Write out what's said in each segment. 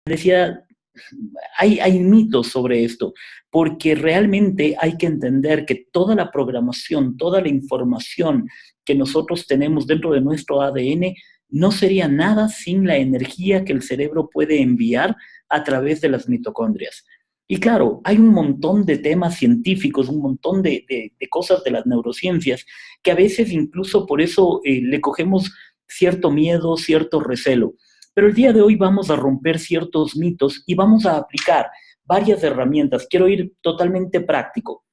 decía, hay mitos sobre esto, porque realmente hay que entender que toda la programación, toda la información que nosotros tenemos dentro de nuestro ADN no sería nada sin la energía que el cerebro puede enviar a través de las mitocondrias. Y claro, hay un montón de temas científicos, un montón de cosas de las neurociencias, que a veces incluso por eso le cogemos cierto miedo, cierto recelo. Pero el día de hoy vamos a romper ciertos mitos y vamos a aplicar varias herramientas. Quiero ir totalmente práctico.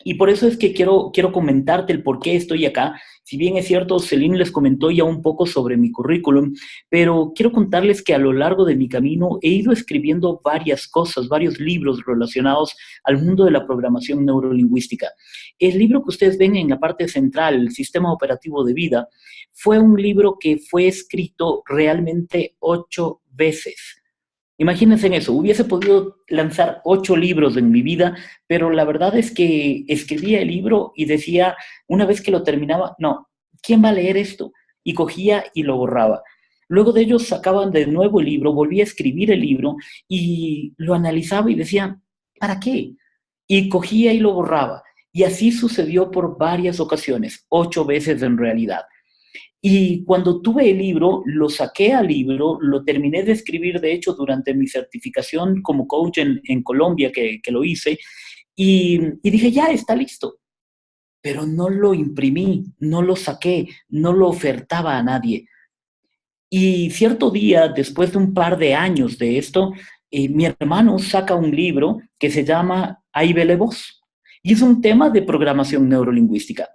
Y por eso es que quiero comentarte el por qué estoy acá. Si bien es cierto, Celine les comentó ya un poco sobre mi currículum, pero quiero contarles que a lo largo de mi camino he ido escribiendo varias cosas, varios libros relacionados al mundo de la programación neurolingüística. El libro que ustedes ven en la parte central, el Sistema Operativo de Vida, fue un libro que fue escrito realmente 8 veces. Imagínense en eso, hubiese podido lanzar 8 libros en mi vida, pero la verdad es que escribía el libro y decía, una vez que lo terminaba, no, ¿quién va a leer esto? Y cogía y lo borraba. Luego de ellos sacaban de nuevo el libro, volvía a escribir el libro y lo analizaba y decía, ¿para qué? Y cogía y lo borraba. Y así sucedió por varias ocasiones, 8 veces en realidad. Y cuando tuve el libro, lo saqué al libro, lo terminé de escribir, de hecho, durante mi certificación como coach en Colombia, que lo hice, y dije, ya está listo. Pero no lo imprimí, no lo saqué, no lo ofertaba a nadie. Y cierto día, después de un par de años de esto, mi hermano saca un libro que se llama Ahí vele vos. Y es un tema de programación neurolingüística.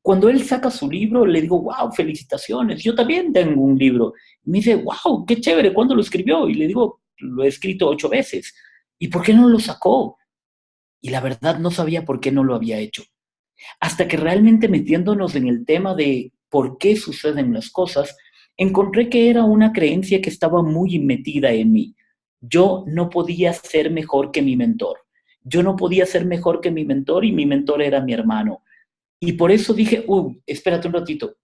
Cuando él saca su libro, le digo, wow, felicitaciones, yo también tengo un libro. Y me dice, wow, qué chévere, ¿cuándo lo escribió? Y le digo, lo he escrito 8 veces. ¿Y por qué no lo sacó? Y la verdad no sabía por qué no lo había hecho. Hasta que realmente metiéndonos en el tema de por qué suceden las cosas, encontré que era una creencia que estaba muy metida en mí. Yo no podía ser mejor que mi mentor. Yo no podía ser mejor que mi mentor y mi mentor era mi hermano. Y por eso dije, espérate un ratito,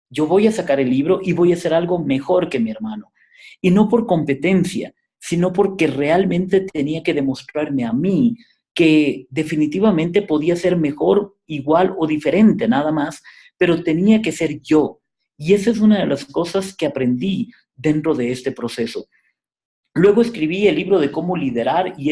yo voy a sacar el libro y voy a hacer algo mejor que mi hermano. Y no por competencia, sino porque realmente tenía que demostrarme a mí que definitivamente podía ser mejor, igual o diferente, nada más, pero tenía que ser yo. Y esa es una de las cosas que aprendí dentro de este proceso. Luego escribí el libro de cómo liderar y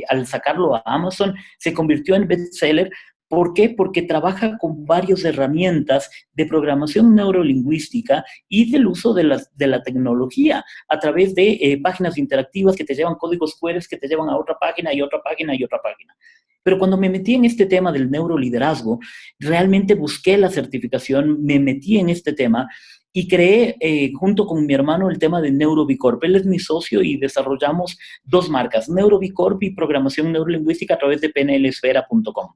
al sacarlo a Amazon, se convirtió en bestseller. ¿Por qué? Porque trabaja con varias herramientas de programación neurolingüística y del uso de la tecnología a través de páginas interactivas que te llevan códigos QR que te llevan a otra página y otra página y otra página. Pero cuando me metí en este tema del neuroliderazgo, realmente busqué la certificación, me metí en este tema y creé junto con mi hermano el tema de NeuroBicorp. Él es mi socio y desarrollamos 2 marcas, NeuroBicorp y Programación Neurolingüística a través de pnlesfera.com.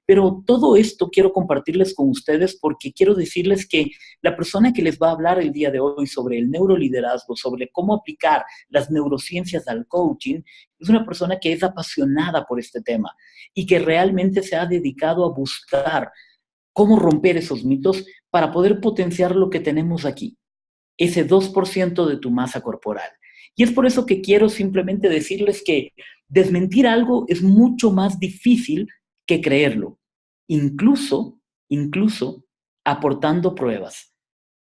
Pero todo esto quiero compartirles con ustedes porque quiero decirles que la persona que les va a hablar el día de hoy sobre el neuroliderazgo, sobre cómo aplicar las neurociencias al coaching, es una persona que es apasionada por este tema y que realmente se ha dedicado a buscar cómo romper esos mitos para poder potenciar lo que tenemos aquí, ese 2% de tu masa corporal. Y es por eso que quiero simplemente decirles que desmentir algo es mucho más difícil que creerlo, incluso aportando pruebas.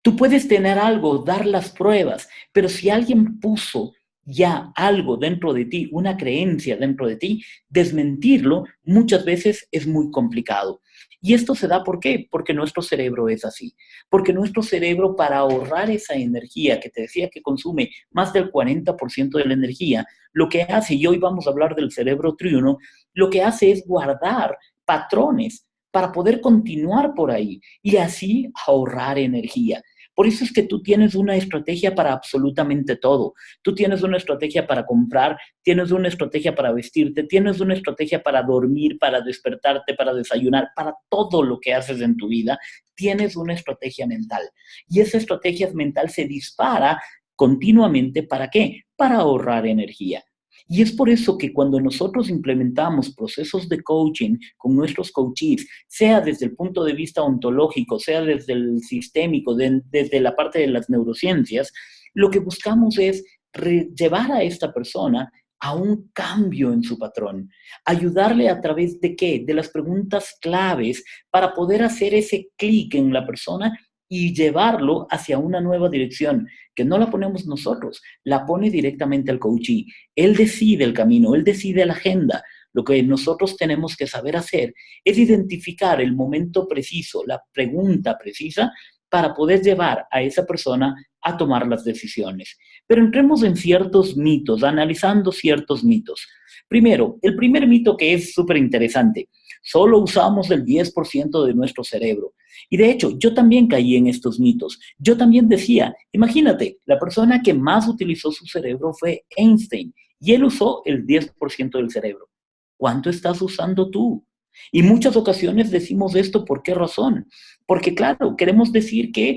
Tú puedes tener algo, dar las pruebas, pero si alguien puso ya algo dentro de ti, una creencia dentro de ti, desmentirlo muchas veces es muy complicado. Y esto se da ¿por qué? Porque nuestro cerebro es así. Porque nuestro cerebro, para ahorrar esa energía que te decía que consume más del 40% de la energía, lo que hace, y hoy vamos a hablar del cerebro triuno, lo que hace es guardar patrones para poder continuar por ahí y así ahorrar energía. Por eso es que tú tienes una estrategia para absolutamente todo. Tú tienes una estrategia para comprar, tienes una estrategia para vestirte, tienes una estrategia para dormir, para despertarte, para desayunar, para todo lo que haces en tu vida, tienes una estrategia mental. Y esa estrategia mental se dispara continuamente, ¿para qué? Para ahorrar energía. Y es por eso que cuando nosotros implementamos procesos de coaching con nuestros coaches, sea desde el punto de vista ontológico, sea desde el sistémico, desde la parte de las neurociencias, lo que buscamos es llevar a esta persona a un cambio en su patrón, ayudarle a través de qué, de las preguntas claves para poder hacer ese clic en la persona y llevarlo hacia una nueva dirección, que no la ponemos nosotros, la pone directamente el coachee. Él decide el camino, él decide la agenda. Lo que nosotros tenemos que saber hacer es identificar el momento preciso, la pregunta precisa, para poder llevar a esa persona a tomar las decisiones. Pero entremos en ciertos mitos, analizando ciertos mitos. Primero, el primer mito que es súper interesante, solo usamos el 10% de nuestro cerebro. Y de hecho, yo también caí en estos mitos. Yo también decía, imagínate, la persona que más utilizó su cerebro fue Einstein y él usó el 10% del cerebro. ¿Cuánto estás usando tú? Y muchas ocasiones decimos esto, ¿por qué razón? Porque claro, queremos decir que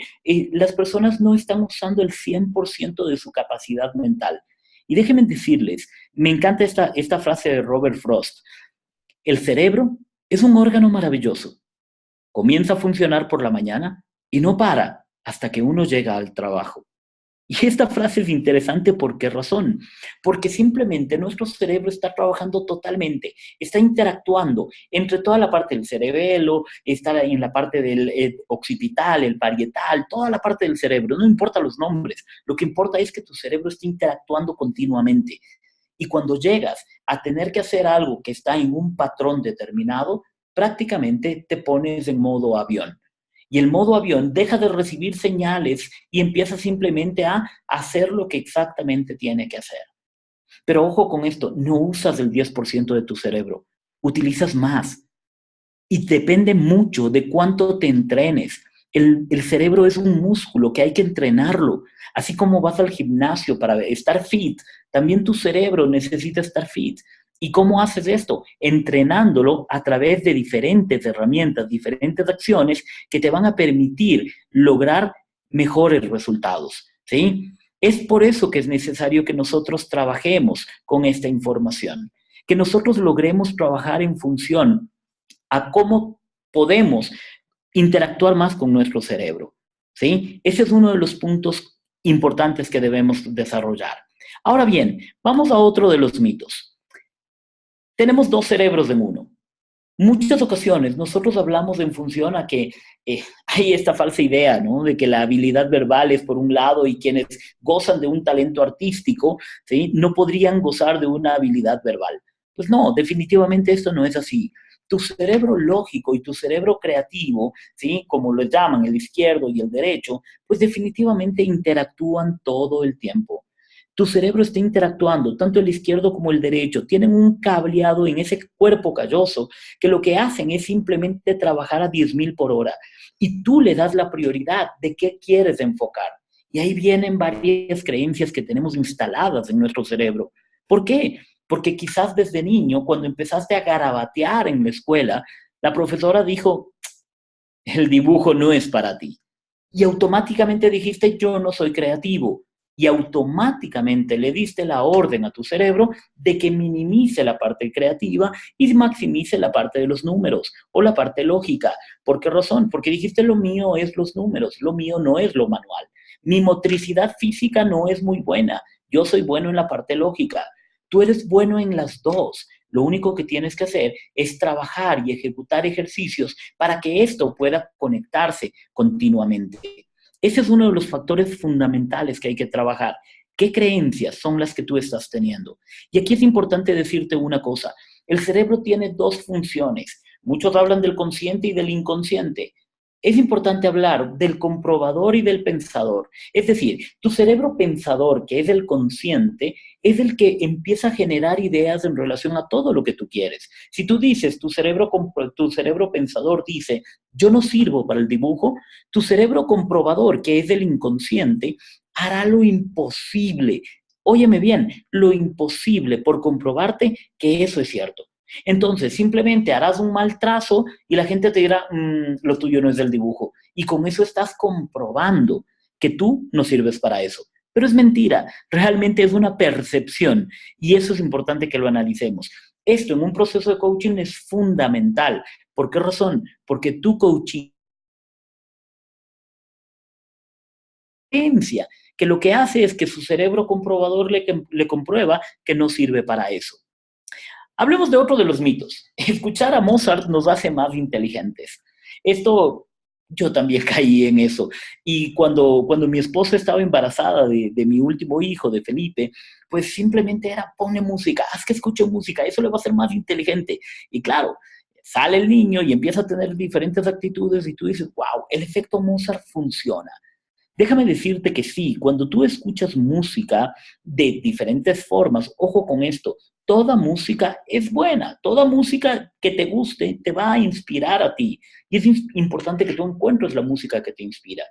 las personas no están usando el 100% de su capacidad mental. Y déjenme decirles, me encanta esta frase de Robert Frost. El cerebro es un órgano maravilloso. Comienza a funcionar por la mañana y no para hasta que uno llega al trabajo. Y esta frase es interesante, ¿por qué razón? Porque simplemente nuestro cerebro está trabajando totalmente, está interactuando entre toda la parte del cerebelo, está en la parte del occipital, el parietal, toda la parte del cerebro, no importa los nombres, lo que importa es que tu cerebro esté interactuando continuamente. Y cuando llegas a tener que hacer algo que está en un patrón determinado, prácticamente te pones en modo avión. Y el modo avión deja de recibir señales y empieza simplemente a hacer lo que exactamente tiene que hacer. Pero ojo con esto, no usas el 10% de tu cerebro, utilizas más. Y depende mucho de cuánto te entrenes. El cerebro es un músculo que hay que entrenarlo. Así como vas al gimnasio para estar fit, también tu cerebro necesita estar fit. ¿Y cómo haces esto? Entrenándolo a través de diferentes herramientas, diferentes acciones que te van a permitir lograr mejores resultados, ¿sí? Es por eso que es necesario que nosotros trabajemos con esta información, que nosotros logremos trabajar en función a cómo podemos interactuar más con nuestro cerebro, ¿sí? Ese es uno de los puntos importantes que debemos desarrollar. Ahora bien, vamos a otro de los mitos. Tenemos dos cerebros en uno. Muchas ocasiones nosotros hablamos en función a que hay esta falsa idea, ¿no? De que la habilidad verbal es por un lado y quienes gozan de un talento artístico, ¿sí? No podrían gozar de una habilidad verbal. Pues no, definitivamente esto no es así. Tu cerebro lógico y tu cerebro creativo, ¿sí? Como lo llaman el izquierdo y el derecho, pues definitivamente interactúan todo el tiempo. Tu cerebro está interactuando, tanto el izquierdo como el derecho, tienen un cableado en ese cuerpo calloso que lo que hacen es simplemente trabajar a 10.000 por hora y tú le das la prioridad de qué quieres enfocar. Y ahí vienen varias creencias que tenemos instaladas en nuestro cerebro. ¿Por qué? Porque quizás desde niño, cuando empezaste a garabatear en la escuela, la profesora dijo, el dibujo no es para ti. Y automáticamente dijiste, yo no soy creativo. Y automáticamente le diste la orden a tu cerebro de que minimice la parte creativa y maximice la parte de los números o la parte lógica. ¿Por qué razón? Porque dijiste, lo mío es los números, lo mío no es lo manual. Mi motricidad física no es muy buena. Yo soy bueno en la parte lógica. Tú eres bueno en las dos. Lo único que tienes que hacer es trabajar y ejecutar ejercicios para que esto pueda conectarse continuamente. Ese es uno de los factores fundamentales que hay que trabajar. ¿Qué creencias son las que tú estás teniendo? Y aquí es importante decirte una cosa. El cerebro tiene dos funciones. Muchos hablan del consciente y del inconsciente. Es importante hablar del comprobador y del pensador. Es decir, tu cerebro pensador, que es el consciente, es el que empieza a generar ideas en relación a todo lo que tú quieres. Si tú dices, tu cerebro pensador dice, yo no sirvo para el dibujo, tu cerebro comprobador, que es el inconsciente, hará lo imposible. Óyeme bien, lo imposible por comprobarte que eso es cierto. Entonces, simplemente harás un mal trazo y la gente te dirá, lo tuyo no es del dibujo. Y con eso estás comprobando que tú no sirves para eso. Pero es mentira, realmente es una percepción y eso es importante que lo analicemos. Esto en un proceso de coaching es fundamental. ¿Por qué razón? Porque tu coaching que lo que hace es que su cerebro comprobador le comprueba que no sirve para eso. Hablemos de otro de los mitos. Escuchar a Mozart nos hace más inteligentes. Esto, yo también caí en eso. Y cuando mi esposa estaba embarazada de mi último hijo, de Felipe, pues simplemente era, pone música, haz que escuche música, eso le va a hacer más inteligente. Y claro, sale el niño y empieza a tener diferentes actitudes y tú dices, wow, el efecto Mozart funciona. Déjame decirte que sí, cuando tú escuchas música de diferentes formas, ojo con esto, toda música es buena, toda música que te guste te va a inspirar a ti. Y es importante que tú encuentres la música que te inspira.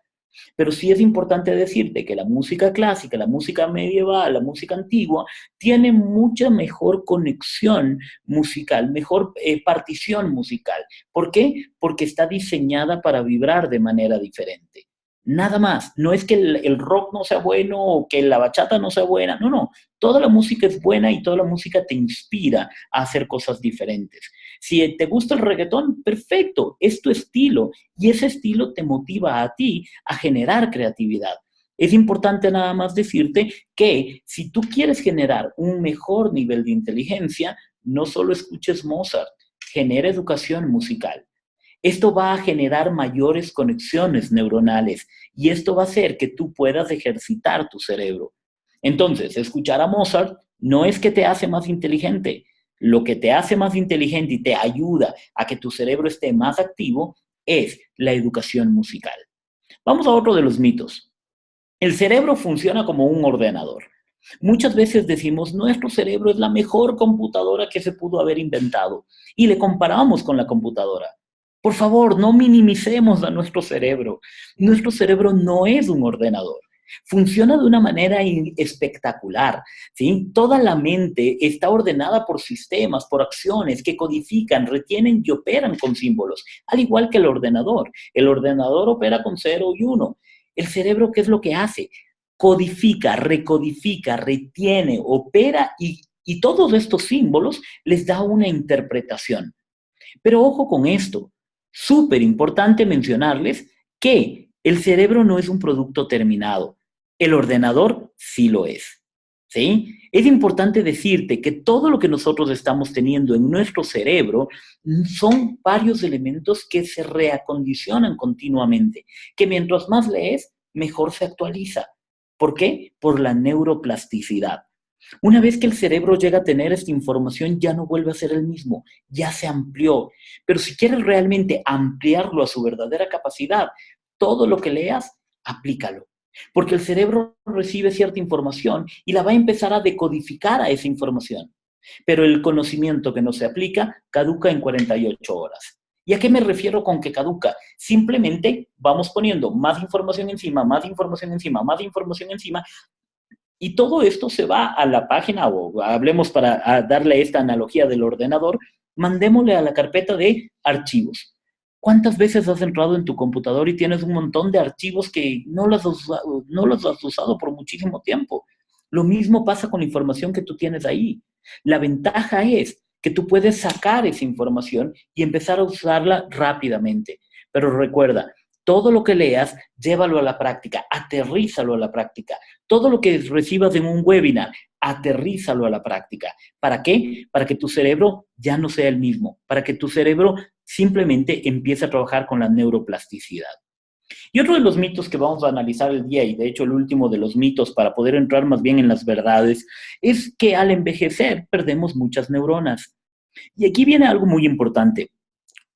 Pero sí es importante decirte que la música clásica, la música medieval, la música antigua, tiene mucha mejor conexión musical, mejor partición musical. ¿Por qué? Porque está diseñada para vibrar de manera diferente. Nada más. No es que el rock no sea bueno o que la bachata no sea buena. No, no. Toda la música es buena y toda la música te inspira a hacer cosas diferentes. Si te gusta el reggaetón, perfecto, es tu estilo y ese estilo te motiva a ti a generar creatividad. Es importante nada más decirte que si tú quieres generar un mejor nivel de inteligencia, no solo escuches Mozart, genera educación musical. Esto va a generar mayores conexiones neuronales y esto va a hacer que tú puedas ejercitar tu cerebro. Entonces, escuchar a Mozart no es que te hace más inteligente. Lo que te hace más inteligente y te ayuda a que tu cerebro esté más activo es la educación musical. Vamos a otro de los mitos. El cerebro funciona como un ordenador. Muchas veces decimos, nuestro cerebro es la mejor computadora que se pudo haber inventado y le comparamos con la computadora. Por favor, no minimicemos a nuestro cerebro. Nuestro cerebro no es un ordenador. Funciona de una manera espectacular, ¿sí? Toda la mente está ordenada por sistemas, por acciones que codifican, retienen y operan con símbolos, al igual que el ordenador. El ordenador opera con 0 y 1. El cerebro, ¿qué es lo que hace? Codifica, recodifica, retiene, opera y todos estos símbolos les da una interpretación. Pero ojo con esto, súper importante mencionarles que el cerebro no es un producto terminado, el ordenador sí lo es. ¿Sí? Es importante decirte que todo lo que nosotros estamos teniendo en nuestro cerebro son varios elementos que se reacondicionan continuamente, que mientras más lees, mejor se actualiza. ¿Por qué? Por la neuroplasticidad. Una vez que el cerebro llega a tener esta información, ya no vuelve a ser el mismo, ya se amplió. Pero si quieres realmente ampliarlo a su verdadera capacidad, todo lo que leas, aplícalo. Porque el cerebro recibe cierta información y la va a empezar a decodificar a esa información. Pero el conocimiento que no se aplica caduca en 48 horas. ¿Y a qué me refiero con que caduca? Simplemente vamos poniendo más información encima, más información encima, más información encima, y todo esto se va a la página, o hablemos para darle esta analogía del ordenador, mandémosle a la carpeta de archivos. ¿Cuántas veces has entrado en tu computador y tienes un montón de archivos que no los has usado por muchísimo tiempo? Lo mismo pasa con la información que tú tienes ahí. La ventaja es que tú puedes sacar esa información y empezar a usarla rápidamente. Pero recuerda, todo lo que leas, llévalo a la práctica, aterrízalo a la práctica. Todo lo que recibas en un webinar, aterrízalo a la práctica. ¿Para qué? Para que tu cerebro ya no sea el mismo, para que tu cerebro simplemente empiece a trabajar con la neuroplasticidad. Y otro de los mitos que vamos a analizar el día, y de hecho el último de los mitos para poder entrar más bien en las verdades, es que al envejecer perdemos muchas neuronas. Y aquí viene algo muy importante.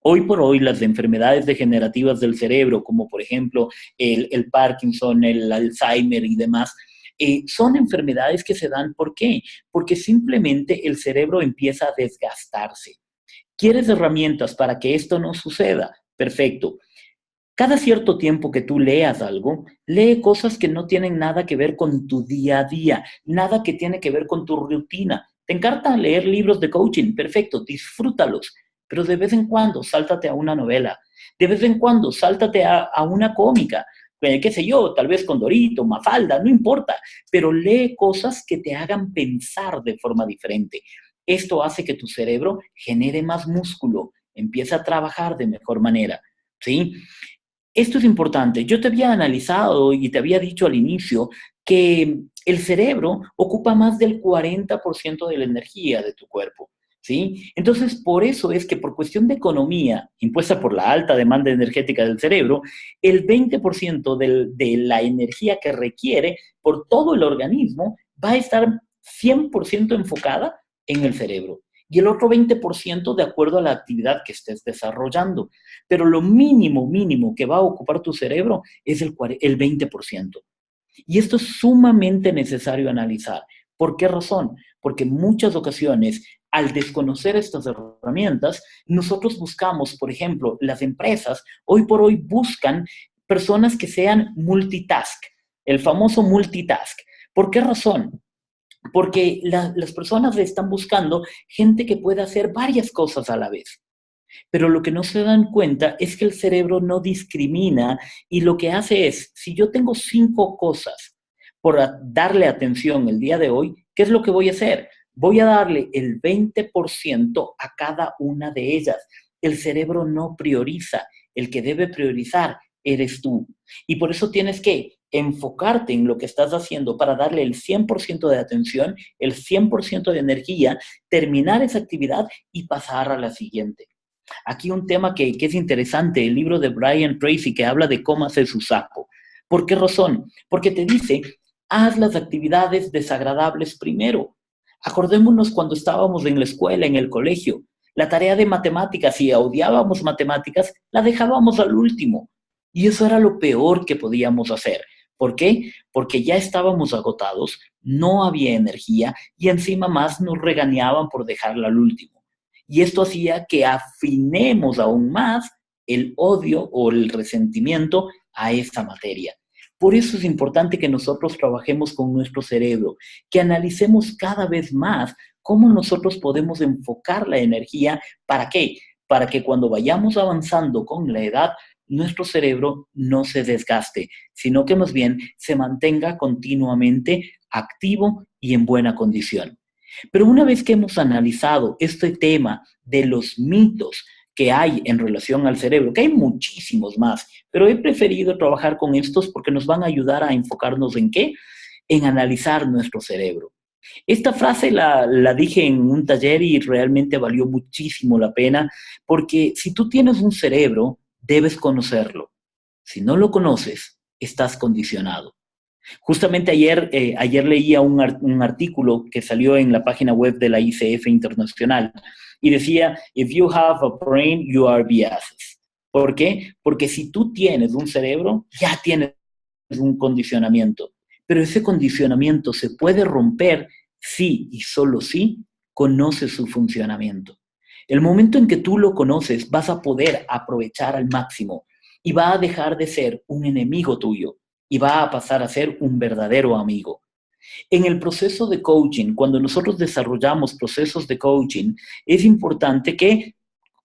Hoy por hoy las enfermedades degenerativas del cerebro, como por ejemplo el Parkinson, el Alzheimer y demás, son enfermedades que se dan, ¿por qué? Porque simplemente el cerebro empieza a desgastarse. ¿Quieres herramientas para que esto no suceda? Perfecto. Cada cierto tiempo que tú leas algo, lee cosas que no tienen nada que ver con tu día a día, nada que tiene que ver con tu rutina. Te encanta leer libros de coaching, perfecto, disfrútalos, pero de vez en cuando sáltate a una novela, de vez en cuando sáltate a una cómica, qué sé yo, tal vez con Dorito, Mafalda, no importa, pero lee cosas que te hagan pensar de forma diferente. Esto hace que tu cerebro genere más músculo, empiece a trabajar de mejor manera, ¿sí? Esto es importante. Yo te había analizado y te había dicho al inicio que el cerebro ocupa más del 40% de la energía de tu cuerpo, ¿sí? Entonces, por eso es que por cuestión de economía, impuesta por la alta demanda energética del cerebro, el 20% de la energía que requiere por todo el organismo va a estar 100% enfocada en el cerebro y el otro 20% de acuerdo a la actividad que estés desarrollando. Pero lo mínimo, mínimo que va a ocupar tu cerebro es el 20%. Y esto es sumamente necesario analizar. ¿Por qué razón? Porque en muchas ocasiones, al desconocer estas herramientas, nosotros buscamos, por ejemplo, las empresas hoy por hoy buscan personas que sean multitask, el famoso multitask. ¿Por qué razón? Porque las personas están buscando gente que pueda hacer varias cosas a la vez. Pero lo que no se dan cuenta es que el cerebro no discrimina y lo que hace es, si yo tengo 5 cosas por darle atención el día de hoy, ¿qué es lo que voy a hacer? Voy a darle el 20% a cada una de ellas. El cerebro no prioriza. El que debe priorizar eres tú. Y por eso tienes que enfocarte en lo que estás haciendo para darle el 100% de atención, el 100% de energía, terminar esa actividad y pasar a la siguiente. Aquí un tema que es interesante, el libro de Brian Tracy que habla de cómo hacer su saco. ¿Por qué razón? Porque te dice, haz las actividades desagradables primero. Acordémonos cuando estábamos en la escuela, en el colegio. La tarea de matemáticas, si odiábamos matemáticas, la dejábamos al último. Y eso era lo peor que podíamos hacer. ¿Por qué? Porque ya estábamos agotados, no había energía y encima más nos regañaban por dejarla al último. Y esto hacía que afinemos aún más el odio o el resentimiento a esta materia. Por eso es importante que nosotros trabajemos con nuestro cerebro, que analicemos cada vez más cómo nosotros podemos enfocar la energía. ¿Para qué? Para que cuando vayamos avanzando con la edad, nuestro cerebro no se desgaste, sino que más bien se mantenga continuamente activo y en buena condición. Pero una vez que hemos analizado este tema de los mitos que hay en relación al cerebro, que hay muchísimos más, pero he preferido trabajar con estos porque nos van a ayudar a enfocarnos en qué, en analizar nuestro cerebro. Esta frase la dije en un taller y realmente valió muchísimo la pena, porque si tú tienes un cerebro, debes conocerlo. Si no lo conoces, estás condicionado. Justamente ayer leía un artículo que salió en la página web de la ICF Internacional y decía, if you have a brain, you are biased. ¿Por qué? Porque si tú tienes un cerebro, ya tienes un condicionamiento. Pero ese condicionamiento se puede romper si y solo si conoces su funcionamiento. El momento en que tú lo conoces, vas a poder aprovechar al máximo y va a dejar de ser un enemigo tuyo y va a pasar a ser un verdadero amigo. En el proceso de coaching, cuando nosotros desarrollamos procesos de coaching, es importante que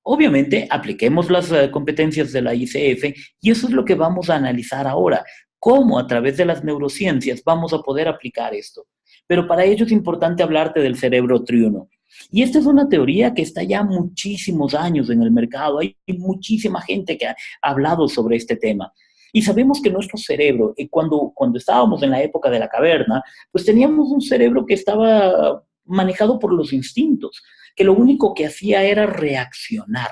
obviamente apliquemos las competencias de la ICF y eso es lo que vamos a analizar ahora. Cómo a través de las neurociencias vamos a poder aplicar esto. Pero para ello es importante hablarte del cerebro triuno. Y esta es una teoría que está ya muchísimos años en el mercado. Hay muchísima gente que ha hablado sobre este tema. Y sabemos que nuestro cerebro, cuando estábamos en la época de la caverna, pues teníamos un cerebro que estaba manejado por los instintos, que lo único que hacía era reaccionar.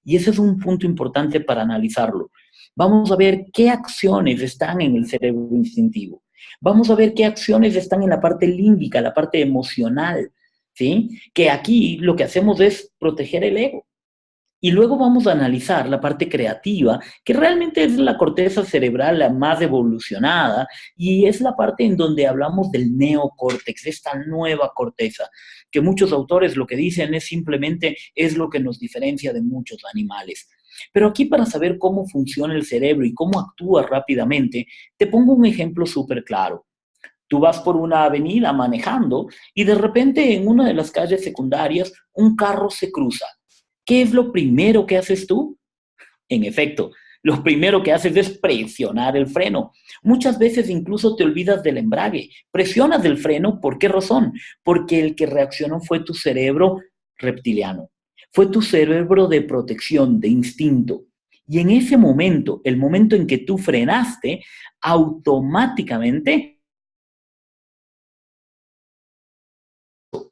Y ese es un punto importante para analizarlo. Vamos a ver qué acciones están en el cerebro instintivo. Vamos a ver qué acciones están en la parte límbica, la parte emocional, ¿sí? Que aquí lo que hacemos es proteger el ego. Y luego vamos a analizar la parte creativa, que realmente es la corteza cerebral la más evolucionada y es la parte en donde hablamos del neocórtex, esta nueva corteza, que muchos autores lo que dicen es simplemente es lo que nos diferencia de muchos animales. Pero aquí para saber cómo funciona el cerebro y cómo actúa rápidamente, te pongo un ejemplo súper claro. Tú vas por una avenida manejando y de repente en una de las calles secundarias un carro se cruza. ¿Qué es lo primero que haces tú? En efecto, lo primero que haces es presionar el freno. Muchas veces incluso te olvidas del embrague. Presionas el freno, ¿por qué razón? Porque el que reaccionó fue tu cerebro reptiliano. Fue tu cerebro de protección, de instinto. Y en ese momento, el momento en que tú frenaste, automáticamente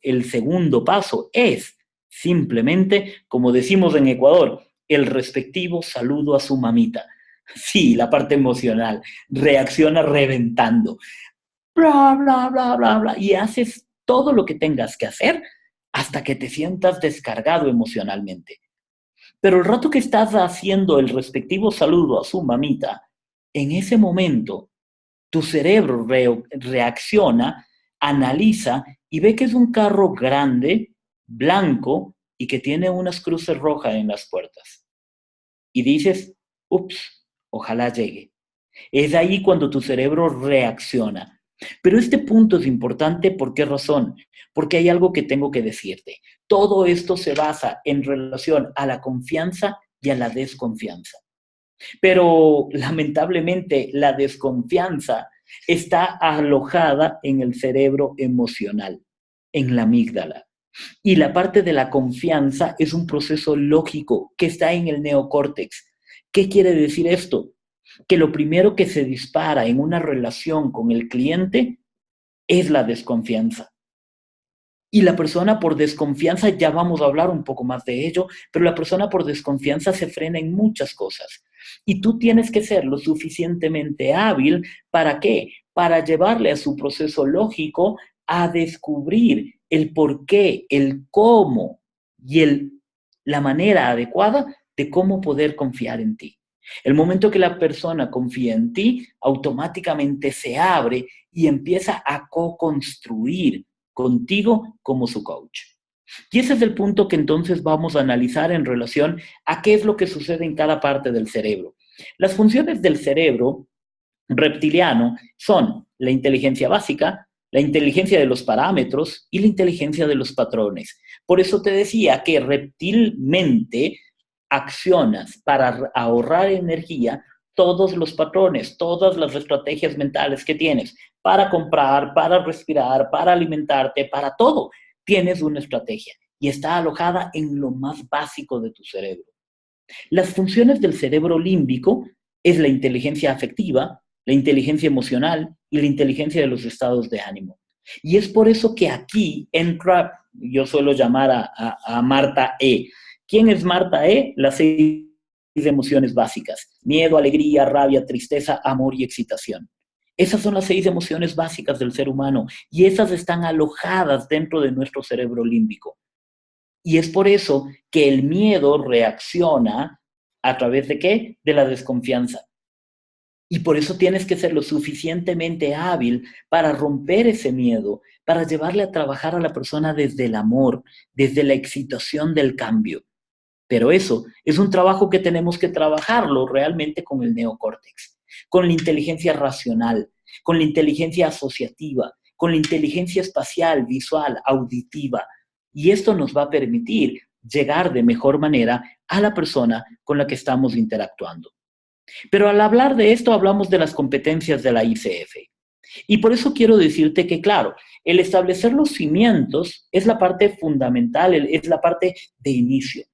el segundo paso es simplemente, como decimos en Ecuador, el respectivo saludo a su mamita. Sí, la parte emocional. Reacciona reventando. Bla, bla, bla, bla, bla. Y haces todo lo que tengas que hacer hasta que te sientas descargado emocionalmente. Pero el rato que estás haciendo el respectivo saludo a su mamita, en ese momento tu cerebro reacciona, analiza y ve que es un carro grande, blanco y que tiene unas cruces rojas en las puertas. Y dices, ups, ojalá llegue. Es ahí cuando tu cerebro reacciona. Pero este punto es importante, ¿por qué razón? Porque hay algo que tengo que decirte. Todo esto se basa en relación a la confianza y a la desconfianza. Pero lamentablemente la desconfianza está alojada en el cerebro emocional, en la amígdala. Y la parte de la confianza es un proceso lógico que está en el neocórtex. ¿Qué quiere decir esto? Que lo primero que se dispara en una relación con el cliente es la desconfianza. Y la persona por desconfianza, ya vamos a hablar un poco más de ello, pero la persona por desconfianza se frena en muchas cosas. Y tú tienes que ser lo suficientemente hábil, ¿para qué? Para llevarle a su proceso lógico a descubrir el por qué, el cómo y la manera adecuada de cómo poder confiar en ti. El momento que la persona confía en ti, automáticamente se abre y empieza a co-construir contigo como su coach. Y ese es el punto que entonces vamos a analizar en relación a qué es lo que sucede en cada parte del cerebro. Las funciones del cerebro reptiliano son la inteligencia básica, la inteligencia de los parámetros y la inteligencia de los patrones. Por eso te decía que reptilmente accionas para ahorrar energía todos los patrones, todas las estrategias mentales que tienes para comprar, para respirar, para alimentarte, para todo. Tienes una estrategia y está alojada en lo más básico de tu cerebro. Las funciones del cerebro límbico es la inteligencia afectiva, la inteligencia emocional y la inteligencia de los estados de ánimo. Y es por eso que aquí entra, yo suelo llamar a Marta E. ¿Quién es Marta E? Las 6 emociones básicas: miedo, alegría, rabia, tristeza, amor y excitación. Esas son las 6 emociones básicas del ser humano y esas están alojadas dentro de nuestro cerebro límbico. Y es por eso que el miedo reacciona a través de ¿qué? De la desconfianza. Y por eso tienes que ser lo suficientemente hábil para romper ese miedo, para llevarle a trabajar a la persona desde el amor, desde la excitación del cambio. Pero eso es un trabajo que tenemos que trabajarlo realmente con el neocórtex, con la inteligencia racional, con la inteligencia asociativa, con la inteligencia espacial, visual, auditiva. Y esto nos va a permitir llegar de mejor manera a la persona con la que estamos interactuando. Pero al hablar de esto hablamos de las competencias de la ICF. Y por eso quiero decirte que, claro, el establecer los cimientos es la parte fundamental, es la parte de inicio.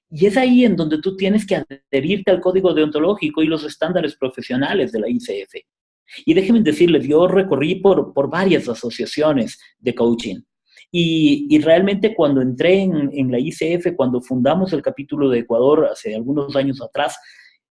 Y es ahí en donde tú tienes que adherirte al código deontológico y los estándares profesionales de la ICF. Y déjenme decirles, yo recorrí por varias asociaciones de coaching. Y realmente cuando entré en la ICF, cuando fundamos el capítulo de Ecuador hace algunos años atrás,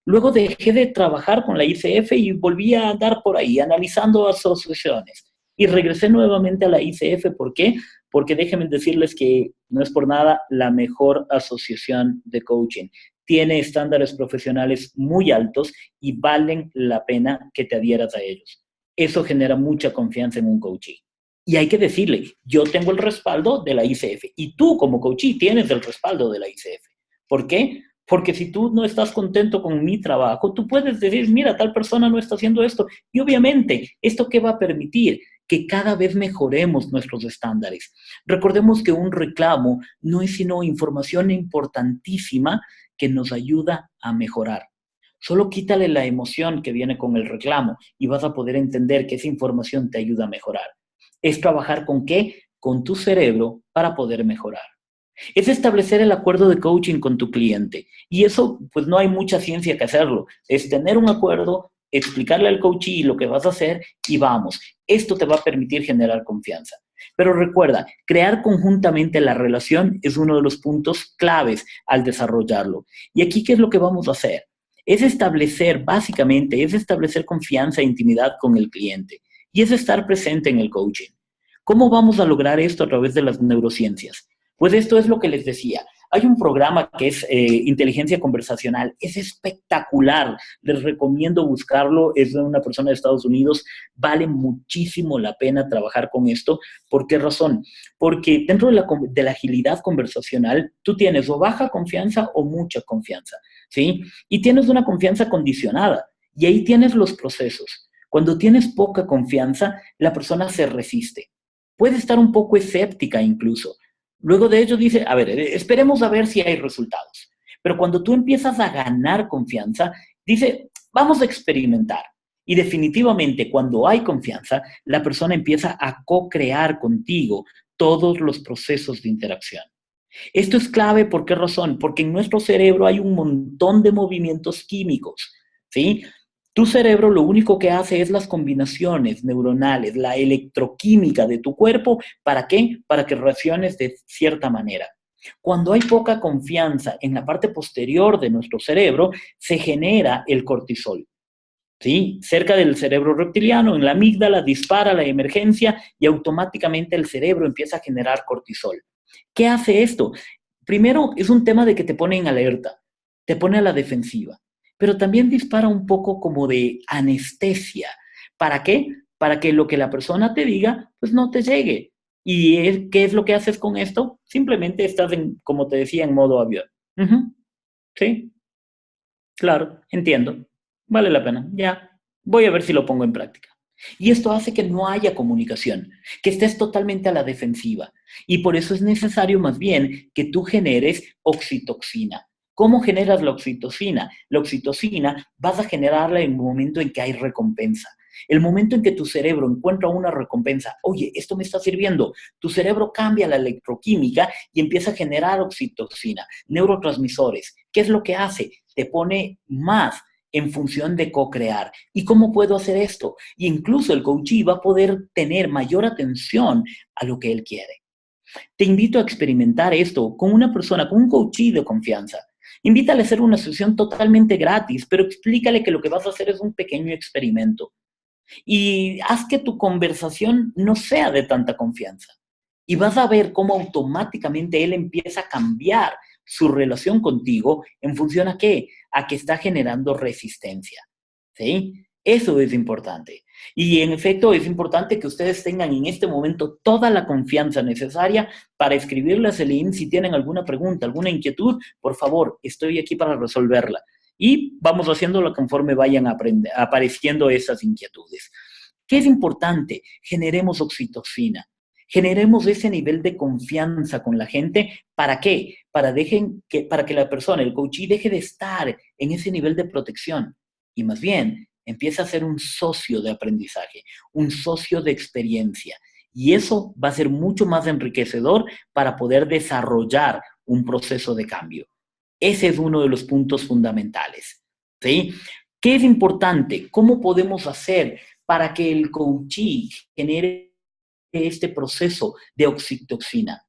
luego dejé de trabajar con la ICF y volví a andar por ahí analizando asociaciones. Y regresé nuevamente a la ICF. ¿Por qué? Porque déjenme decirles que no es por nada la mejor asociación de coaching. Tiene estándares profesionales muy altos y valen la pena que te adhieras a ellos. Eso genera mucha confianza en un coachee. Y hay que decirle, yo tengo el respaldo de la ICF y tú como coachee tienes el respaldo de la ICF. ¿Por qué? Porque si tú no estás contento con mi trabajo, tú puedes decir, mira, tal persona no está haciendo esto. Y obviamente, ¿esto qué va a permitir? Que cada vez mejoremos nuestros estándares. Recordemos que un reclamo no es sino información importantísima que nos ayuda a mejorar. Solo quítale la emoción que viene con el reclamo y vas a poder entender que esa información te ayuda a mejorar. Es trabajar con qué? Con tu cerebro para poder mejorar. Es establecer el acuerdo de coaching con tu cliente. Y eso, pues no hay mucha ciencia que hacerlo. Es tener un acuerdo, explicarle al coachee lo que vas a hacer y vamos. Esto te va a permitir generar confianza. Pero recuerda, crear conjuntamente la relación es uno de los puntos claves al desarrollarlo. Y aquí, ¿qué es lo que vamos a hacer? Básicamente, es establecer confianza e intimidad con el cliente. Y es estar presente en el coaching. ¿Cómo vamos a lograr esto a través de las neurociencias? Pues esto es lo que les decía. Hay un programa que es inteligencia conversacional. Es espectacular. Les recomiendo buscarlo. Es de una persona de Estados Unidos. Vale muchísimo la pena trabajar con esto. ¿Por qué razón? Porque dentro de la agilidad conversacional, tú tienes o baja confianza o mucha confianza, ¿sí? Y tienes una confianza condicionada. Y ahí tienes los procesos. Cuando tienes poca confianza, la persona se resiste. Puede estar un poco escéptica incluso. Luego de ello dice, a ver, esperemos a ver si hay resultados. Pero cuando tú empiezas a ganar confianza, dice, vamos a experimentar. Y definitivamente cuando hay confianza, la persona empieza a co-crear contigo todos los procesos de interacción. Esto es clave, ¿por qué razón? Porque en nuestro cerebro hay un montón de movimientos químicos, ¿sí? Tu cerebro lo único que hace es las combinaciones neuronales, la electroquímica de tu cuerpo. ¿Para qué? Para que reacciones de cierta manera. Cuando hay poca confianza en la parte posterior de nuestro cerebro, se genera el cortisol. ¿Sí? Cerca del cerebro reptiliano, en la amígdala, dispara la emergencia y automáticamente el cerebro empieza a generar cortisol. ¿Qué hace esto? Primero, es un tema de que te pone en alerta, te pone a la defensiva, pero también dispara un poco como de anestesia. ¿Para qué? Para que lo que la persona te diga, pues no te llegue. ¿Y qué es lo que haces con esto? Simplemente estás, como te decía, en modo avión. Sí, claro, entiendo. Vale la pena. Ya, voy a ver si lo pongo en práctica. Y esto hace que no haya comunicación, que estés totalmente a la defensiva. Y por eso es necesario más bien que tú generes oxitocina. ¿Cómo generas la oxitocina? La oxitocina vas a generarla en el momento en que hay recompensa. El momento en que tu cerebro encuentra una recompensa, oye, esto me está sirviendo, tu cerebro cambia la electroquímica y empieza a generar oxitocina, neurotransmisores. ¿Qué es lo que hace? Te pone más en función de co-crear. ¿Y cómo puedo hacer esto? Y incluso el coachee va a poder tener mayor atención a lo que él quiere. Te invito a experimentar esto con una persona, con un coachee de confianza. Invítale a hacer una sesión totalmente gratis, pero explícale que lo que vas a hacer es un pequeño experimento. Y haz que tu conversación no sea de tanta confianza. Y vas a ver cómo automáticamente él empieza a cambiar su relación contigo en función a qué? A que está generando resistencia. ¿Sí? Eso es importante. Y en efecto es importante que ustedes tengan en este momento toda la confianza necesaria para escribirle a Celine si tienen alguna pregunta, alguna inquietud. Por favor, estoy aquí para resolverla. Y vamos haciéndolo conforme vayan apareciendo esas inquietudes. ¿Qué es importante? Generemos oxitocina. Generemos ese nivel de confianza con la gente. ¿Para qué? Para que la persona, el coachee, deje de estar en ese nivel de protección y más bien empiece a ser un socio de aprendizaje, un socio de experiencia. Y eso va a ser mucho más enriquecedor para poder desarrollar un proceso de cambio. Ese es uno de los puntos fundamentales, ¿sí? ¿Qué es importante? ¿Cómo podemos hacer para que el coachee genere este proceso de oxitocina?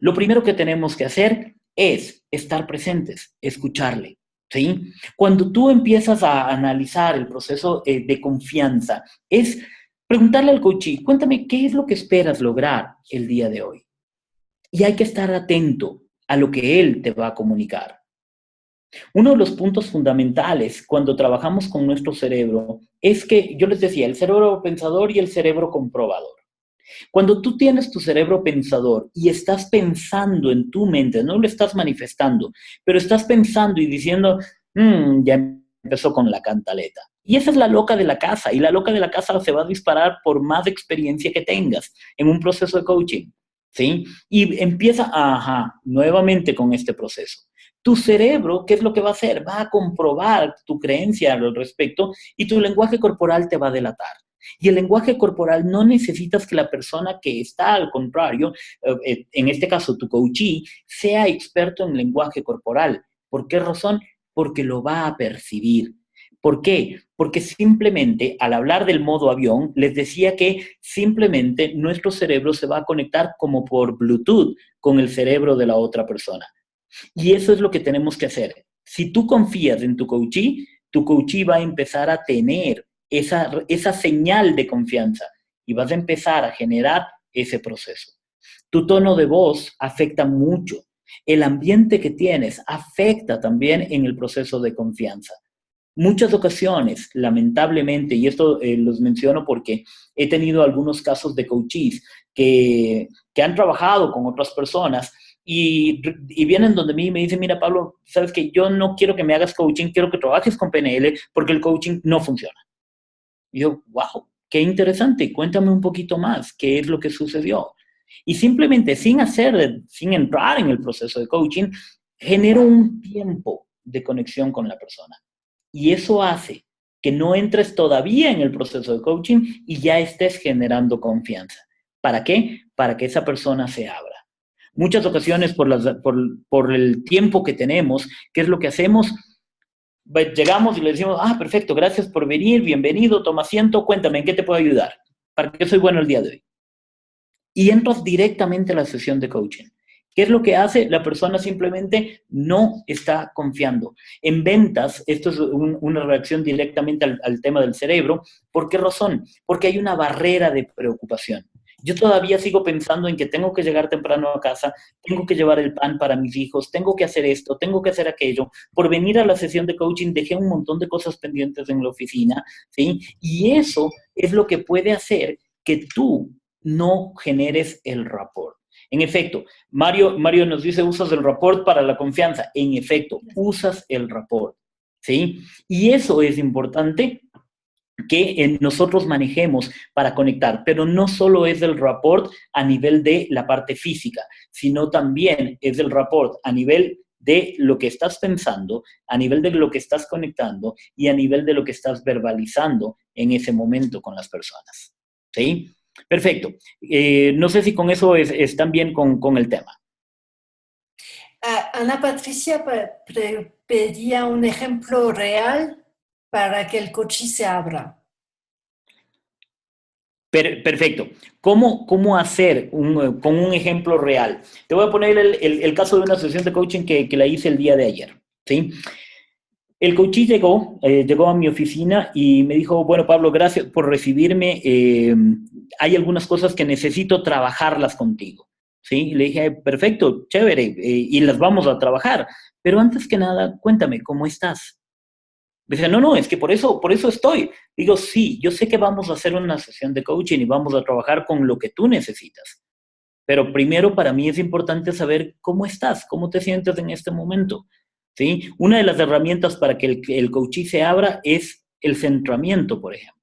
Lo primero que tenemos que hacer es estar presentes, escucharle, ¿sí? Cuando tú empiezas a analizar el proceso de confianza, es preguntarle al coachee, cuéntame, ¿qué es lo que esperas lograr el día de hoy? Y hay que estar atento a lo que él te va a comunicar. Uno de los puntos fundamentales cuando trabajamos con nuestro cerebro es que, yo les decía, el cerebro pensador y el cerebro comprobador. Cuando tú tienes tu cerebro pensador y estás pensando en tu mente, no lo estás manifestando, pero estás pensando y diciendo, ya empezó con la cantaleta. Y esa es la loca de la casa, y la loca de la casa se va a disparar por más experiencia que tengas en un proceso de coaching, ¿sí? Y empieza, nuevamente con este proceso. Tu cerebro, ¿qué es lo que va a hacer? Va a comprobar tu creencia al respecto y tu lenguaje corporal te va a delatar. Y el lenguaje corporal no necesitas que la persona que está al contrario, en este caso tu coachee, sea experto en lenguaje corporal. ¿Por qué razón? Porque lo va a percibir. ¿Por qué? Porque simplemente al hablar del modo avión, les decía que simplemente nuestro cerebro se va a conectar como por Bluetooth con el cerebro de la otra persona. Y eso es lo que tenemos que hacer. Si tú confías en tu coachee va a empezar a tener esa señal de confianza y vas a empezar a generar ese proceso. Tu tono de voz afecta mucho. El ambiente que tienes afecta también en el proceso de confianza. Muchas ocasiones, lamentablemente, y esto los menciono porque he tenido algunos casos de coaches que han trabajado con otras personas y vienen donde mí y me dicen, mira, Pablo, sabes que yo no quiero que me hagas coaching, quiero que trabajes con PNL porque el coaching no funciona. Y yo, wow, qué interesante, cuéntame un poquito más, qué es lo que sucedió. Y simplemente sin entrar en el proceso de coaching, genero un tiempo de conexión con la persona. Y eso hace que no entres todavía en el proceso de coaching y ya estés generando confianza. ¿Para qué? Para que esa persona se abra. Muchas ocasiones por el tiempo que tenemos, ¿qué es lo que hacemos? Llegamos y le decimos, perfecto, gracias por venir, bienvenido, toma asiento, cuéntame, ¿en qué te puedo ayudar? ¿Para qué soy bueno el día de hoy? Y entras directamente a la sesión de coaching. ¿Qué es lo que hace? La persona simplemente no está confiando. En ventas, esto es una reacción directamente al tema del cerebro. ¿Por qué razón? Porque hay una barrera de preocupación. Yo todavía sigo pensando en que tengo que llegar temprano a casa, tengo que llevar el pan para mis hijos, tengo que hacer esto, tengo que hacer aquello. Por venir a la sesión de coaching dejé un montón de cosas pendientes en la oficina, ¿sí? Y eso es lo que puede hacer que tú no generes el rapport. En efecto, Mario nos dice, usas el rapport para la confianza. En efecto, usas el rapport, ¿sí? Y eso es importante que nosotros manejemos para conectar, pero no solo es el rapport a nivel de la parte física, sino también es el rapport a nivel de lo que estás pensando, a nivel de lo que estás conectando y a nivel de lo que estás verbalizando en ese momento con las personas, ¿sí? Perfecto. No sé si con eso están bien con el tema. Ana Patricia pedía un ejemplo real para que el coachee se abra. Perfecto. ¿Cómo hacer con un ejemplo real? Te voy a poner el caso de una sesión de coaching que la hice el día de ayer, ¿sí? El coachee llegó a mi oficina y me dijo, bueno, Pablo, gracias por recibirme. Hay algunas cosas que necesito trabajarlas contigo, ¿sí? Y le dije, perfecto, chévere, y las vamos a trabajar. Pero antes que nada, cuéntame, ¿cómo estás? Me dice, no, es que por eso estoy. Digo, sí, yo sé que vamos a hacer una sesión de coaching y vamos a trabajar con lo que tú necesitas. Pero primero para mí es importante saber cómo estás, cómo te sientes en este momento. ¿Sí? Una de las herramientas para que el coachee se abra es el centramiento, por ejemplo.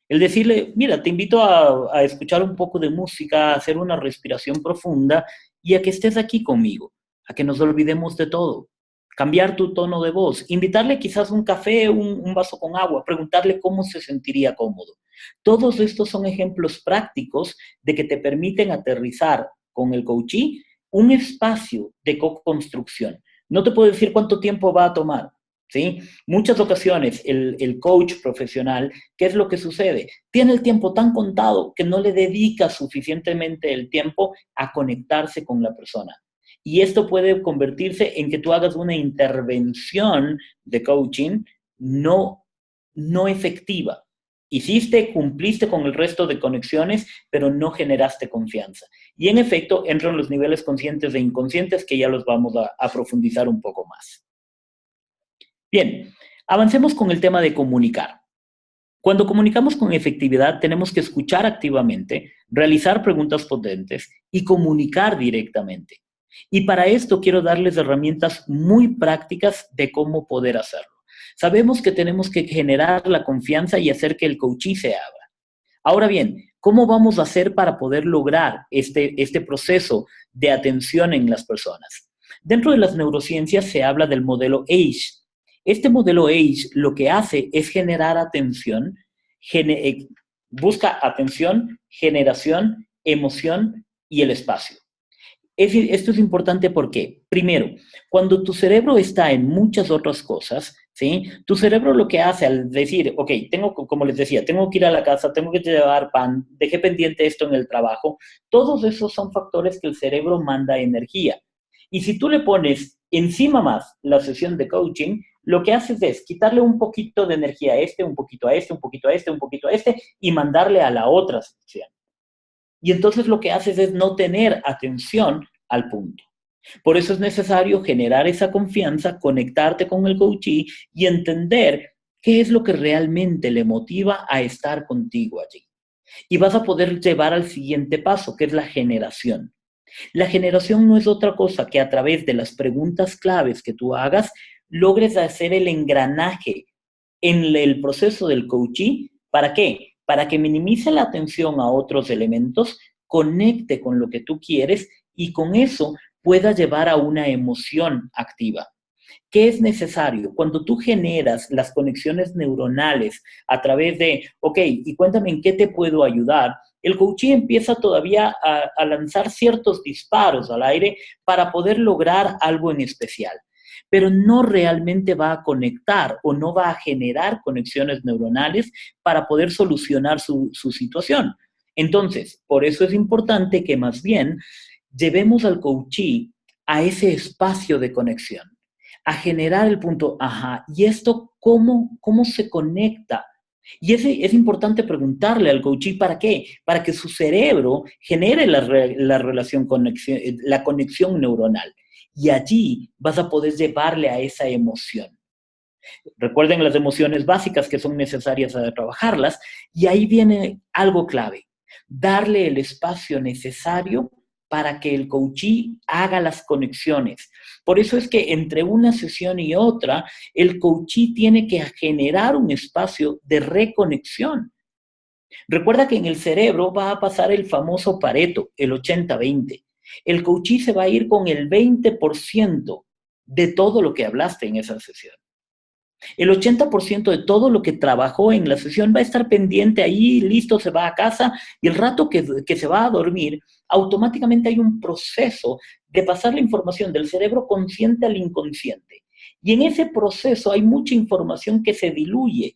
El decirle, mira, te invito a escuchar un poco de música, a hacer una respiración profunda y a que estés aquí conmigo, a que nos olvidemos de todo. Cambiar tu tono de voz, invitarle quizás un café, un vaso con agua, preguntarle cómo se sentiría cómodo. Todos estos son ejemplos prácticos de que te permiten aterrizar con el coachee un espacio de co-construcción. No te puedo decir cuánto tiempo va a tomar, ¿sí? Muchas ocasiones el coach profesional, ¿qué es lo que sucede? Tiene el tiempo tan contado que no le dedica suficientemente el tiempo a conectarse con la persona. Y esto puede convertirse en que tú hagas una intervención de coaching no efectiva. Cumpliste con el resto de conexiones, pero no generaste confianza. Y en efecto, entran los niveles conscientes e inconscientes que ya los vamos a profundizar un poco más. Bien, avancemos con el tema de comunicar. Cuando comunicamos con efectividad, tenemos que escuchar activamente, realizar preguntas potentes y comunicar directamente. Y para esto quiero darles herramientas muy prácticas de cómo poder hacerlo. Sabemos que tenemos que generar la confianza y hacer que el coachee se abra. Ahora bien, ¿cómo vamos a hacer para poder lograr este proceso de atención en las personas? Dentro de las neurociencias se habla del modelo AGE. Este modelo AGE lo que hace es generar atención Busca atención, generación, emoción y el espacio. Esto es importante porque, primero, cuando tu cerebro está en muchas otras cosas, ¿sí? Tu cerebro lo que hace al decir, ok, como les decía, tengo que ir a la casa, tengo que llevar pan, dejé pendiente esto en el trabajo, todos esos son factores que el cerebro manda energía. Y si tú le pones encima más la sesión de coaching, lo que haces es quitarle un poquito de energía a este, un poquito a este, un poquito a este, un poquito a este, y mandarle a la otra sesión. Y entonces lo que haces es no tener atención al punto. Por eso es necesario generar esa confianza, conectarte con el coachee y entender qué es lo que realmente le motiva a estar contigo allí. Y vas a poder llevar al siguiente paso, que es la generación. La generación no es otra cosa que a través de las preguntas claves que tú hagas, logres hacer el engranaje en el proceso del coachee. ¿Para qué? Para que minimice la atención a otros elementos, conecte con lo que tú quieres y con eso pueda llevar a una emoción activa. ¿Qué es necesario? Cuando tú generas las conexiones neuronales a través de, ok, y cuéntame en qué te puedo ayudar, el coachee empieza todavía a lanzar ciertos disparos al aire para poder lograr algo en especial, pero no realmente va a conectar o no va a generar conexiones neuronales para poder solucionar su situación. Entonces, por eso es importante que más bien llevemos al coachee a ese espacio de conexión, a generar el punto, ajá, ¿y esto cómo se conecta? Y es importante preguntarle al coachee, ¿para qué? Para que su cerebro genere la relación, la conexión neuronal. Y allí vas a poder llevarle a esa emoción. Recuerden las emociones básicas que son necesarias a trabajarlas, y ahí viene algo clave, darle el espacio necesario para que el coachee haga las conexiones. Por eso es que entre una sesión y otra, el coachee tiene que generar un espacio de reconexión. Recuerda que en el cerebro va a pasar el famoso Pareto, el 80-20. El coachee se va a ir con el 20% de todo lo que hablaste en esa sesión. El 80% de todo lo que trabajó en la sesión va a estar pendiente ahí, listo, se va a casa, y el rato que se va a dormir, automáticamente hay un proceso de pasar la información del cerebro consciente al inconsciente. Y en ese proceso hay mucha información que se diluye,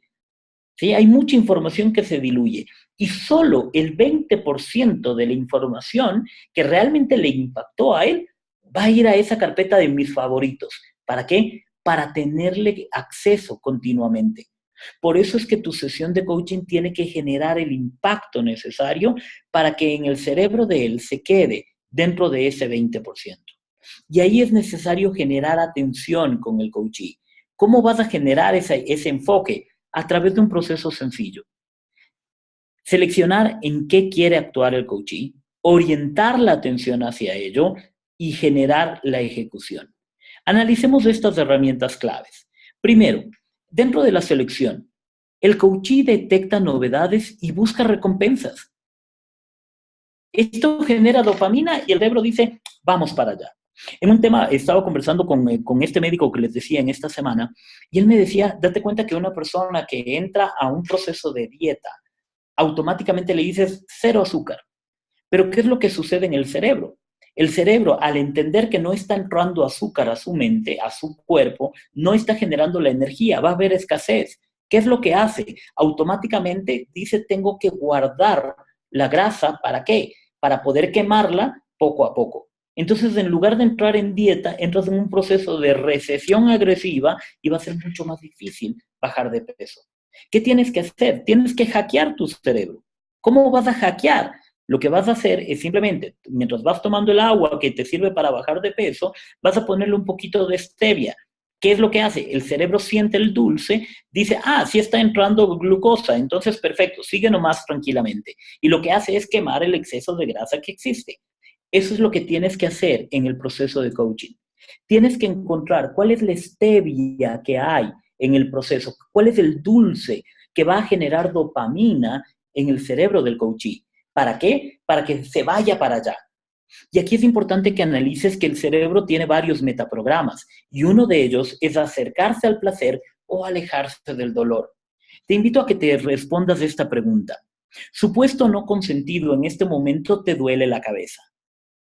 ¿sí? Hay mucha información que se diluye. Y solo el 20% de la información que realmente le impactó a él va a ir a esa carpeta de mis favoritos. ¿Para qué? Para tenerle acceso continuamente. Por eso es que tu sesión de coaching tiene que generar el impacto necesario para que en el cerebro de él se quede dentro de ese 20%. Y ahí es necesario generar atención con el coachee. ¿Cómo vas a generar ese enfoque? A través de un proceso sencillo. Seleccionar en qué quiere actuar el coachee, orientar la atención hacia ello y generar la ejecución. Analicemos estas herramientas claves. Primero, dentro de la selección, el coachee detecta novedades y busca recompensas. Esto genera dopamina y el cerebro dice, vamos para allá. En un tema, estaba conversando con este médico que les decía en esta semana, y él me decía, date cuenta que una persona que entra a un proceso de dieta, automáticamente le dices cero azúcar. Pero ¿qué es lo que sucede en el cerebro? El cerebro, al entender que no está entrando azúcar a su mente, a su cuerpo, no está generando la energía, va a haber escasez. ¿Qué es lo que hace? Automáticamente dice, tengo que guardar la grasa, ¿para qué? Para poder quemarla poco a poco. Entonces, en lugar de entrar en dieta, entras en un proceso de recesión agresiva y va a ser mucho más difícil bajar de peso. ¿Qué tienes que hacer? Tienes que hackear tu cerebro. ¿Cómo vas a hackear? Lo que vas a hacer es simplemente, mientras vas tomando el agua que te sirve para bajar de peso, vas a ponerle un poquito de stevia. ¿Qué es lo que hace? El cerebro siente el dulce, dice, sí está entrando glucosa, entonces perfecto, sigue nomás tranquilamente. Y lo que hace es quemar el exceso de grasa que existe. Eso es lo que tienes que hacer en el proceso de coaching. Tienes que encontrar cuál es la stevia que hay en el proceso, cuál es el dulce que va a generar dopamina en el cerebro del coachee. ¿Para qué? Para que se vaya para allá. Y aquí es importante que analices que el cerebro tiene varios metaprogramas y uno de ellos es acercarse al placer o alejarse del dolor. Te invito a que te respondas esta pregunta. Supuesto no consentido, en este momento te duele la cabeza.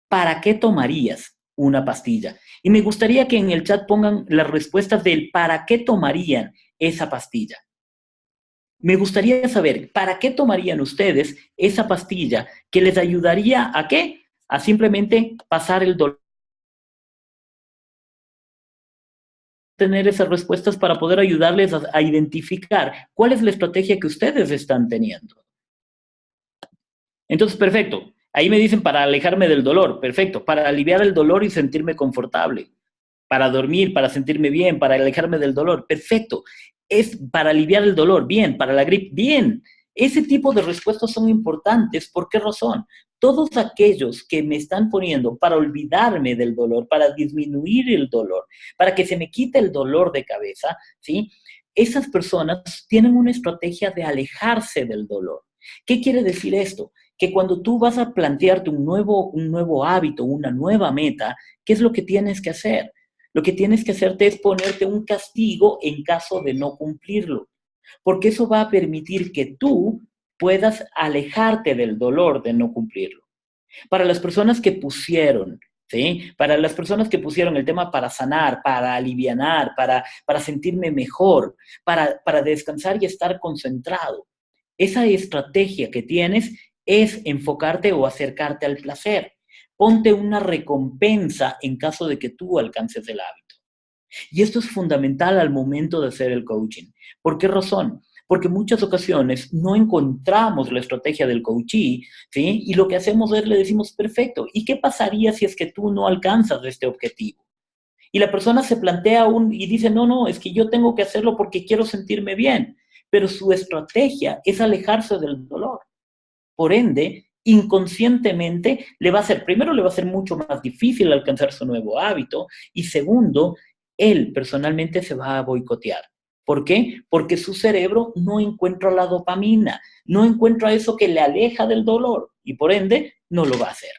¿Para qué tomarías una pastilla? Y me gustaría que en el chat pongan las respuestas del para qué tomarían esa pastilla. Me gustaría saber, ¿para qué tomarían ustedes esa pastilla que les ayudaría a qué? A simplemente pasar el dolor. Tener esas respuestas para poder ayudarles a identificar cuál es la estrategia que ustedes están teniendo. Entonces, perfecto. Ahí me dicen para alejarme del dolor. Perfecto. Para aliviar el dolor y sentirme confortable. Para dormir, para sentirme bien, para alejarme del dolor. Perfecto. Es para aliviar el dolor. Bien. Para la gripe. Bien. Ese tipo de respuestas son importantes. ¿Por qué razón? Todos aquellos que me están poniendo para olvidarme del dolor, para disminuir el dolor, para que se me quite el dolor de cabeza, ¿sí? Esas personas tienen una estrategia de alejarse del dolor. ¿Qué quiere decir esto? Que cuando tú vas a plantearte un nuevo hábito, una nueva meta, ¿qué es lo que tienes que hacer? Lo que tienes que hacerte es ponerte un castigo en caso de no cumplirlo, porque eso va a permitir que tú puedas alejarte del dolor de no cumplirlo. Para las personas que pusieron, ¿sí? Para las personas que pusieron el tema para sanar, para alivianar, para sentirme mejor, para descansar y estar concentrado, esa estrategia que tienes es enfocarte o acercarte al placer. Ponte una recompensa en caso de que tú alcances el hábito. Y esto es fundamental al momento de hacer el coaching. ¿Por qué razón? Porque en muchas ocasiones no encontramos la estrategia del coachee, ¿sí? Y lo que hacemos es le decimos, perfecto, ¿y qué pasaría si es que tú no alcanzas este objetivo? Y la persona se plantea y dice, no, es que yo tengo que hacerlo porque quiero sentirme bien. Pero su estrategia es alejarse del dolor. Por ende, inconscientemente primero le va a ser mucho más difícil alcanzar su nuevo hábito y segundo, él personalmente se va a boicotear. ¿Por qué? Porque su cerebro no encuentra la dopamina, no encuentra eso que le aleja del dolor y por ende no lo va a hacer.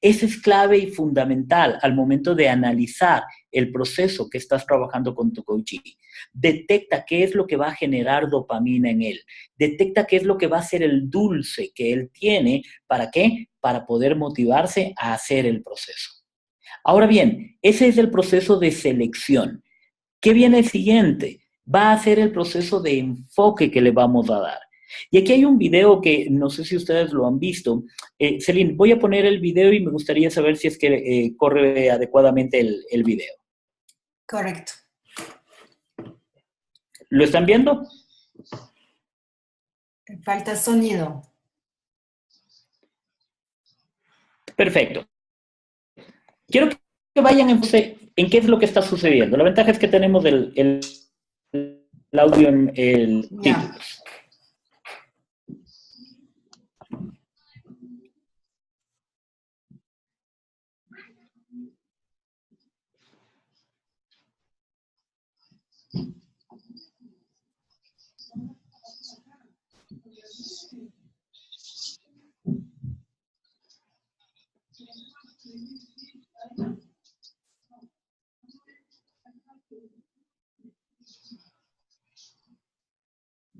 Eso es clave y fundamental al momento de analizar el proceso que estás trabajando con tu coachee. Detecta qué es lo que va a generar dopamina en él. Detecta qué es lo que va a ser el dulce que él tiene. ¿Para qué? Para poder motivarse a hacer el proceso. Ahora bien, ese es el proceso de selección. ¿Qué viene el siguiente? Va a ser el proceso de enfoque que le vamos a dar. Y aquí hay un video que no sé si ustedes lo han visto. Celine, voy a poner el video y me gustaría saber si es que corre adecuadamente el video. Correcto. ¿Lo están viendo? Falta sonido. Perfecto. Quiero que vayan en qué es lo que está sucediendo. La ventaja es que tenemos el audio en el título.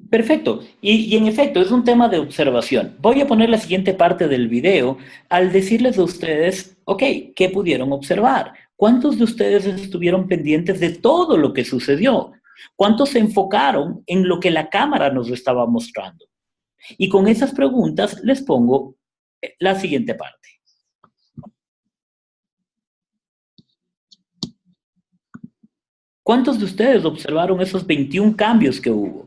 Perfecto. Y en efecto, es un tema de observación. Voy a poner la siguiente parte del video al decirles a ustedes, ok, ¿qué pudieron observar? ¿Cuántos de ustedes estuvieron pendientes de todo lo que sucedió? ¿Cuántos se enfocaron en lo que la cámara nos estaba mostrando? Y con esas preguntas les pongo la siguiente parte. ¿Cuántos de ustedes observaron esos 21 cambios que hubo?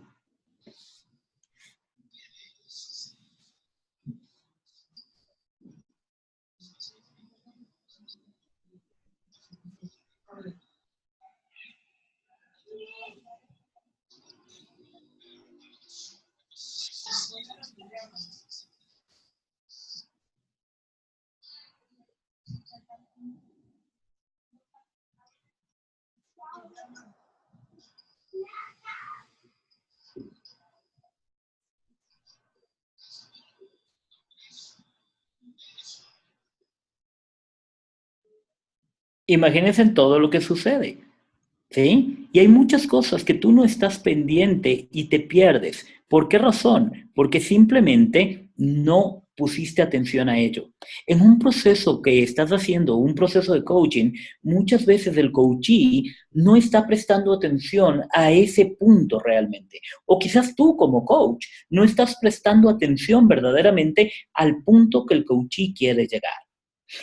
Imagínense todo lo que sucede. ¿sí? Y hay muchas cosas que tú no estás pendiente y te pierdes. ¿Por qué razón? Porque simplemente no pusiste atención a ello. En un proceso que estás haciendo, un proceso de coaching, muchas veces el coachee no está prestando atención a ese punto realmente. O quizás tú como coach no estás prestando atención verdaderamente al punto que el coachee quiere llegar.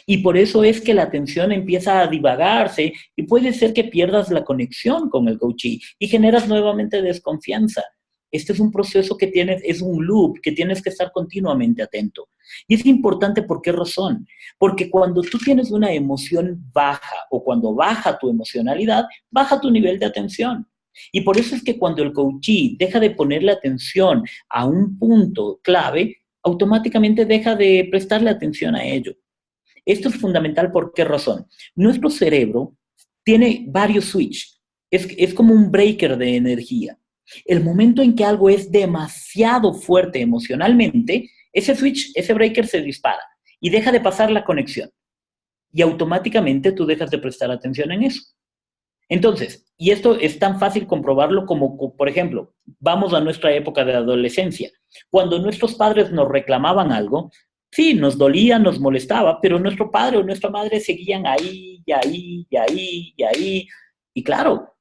Y por eso es que la atención empieza a divagarse y puede ser que pierdas la conexión con el coachee y generas nuevamente desconfianza. Este es un proceso que tienes, es un loop que tienes que estar continuamente atento. Y es importante, ¿por qué razón? Porque cuando tú tienes una emoción baja o cuando baja tu emocionalidad, baja tu nivel de atención. Y por eso es que cuando el coachee deja de ponerle atención a un punto clave, automáticamente deja de prestarle atención a ello. Esto es fundamental, ¿por qué razón? Nuestro cerebro tiene varios switches, es como un breaker de energía. El momento en que algo es demasiado fuerte emocionalmente, ese switch, ese breaker se dispara y deja de pasar la conexión. Y automáticamente tú dejas de prestar atención en eso. Entonces, y esto es tan fácil comprobarlo como, por ejemplo, vamos a nuestra época de adolescencia. Cuando nuestros padres nos reclamaban algo, sí, nos dolía, nos molestaba, pero nuestro padre o nuestra madre seguían ahí, y ahí, y ahí, y ahí. Y claro,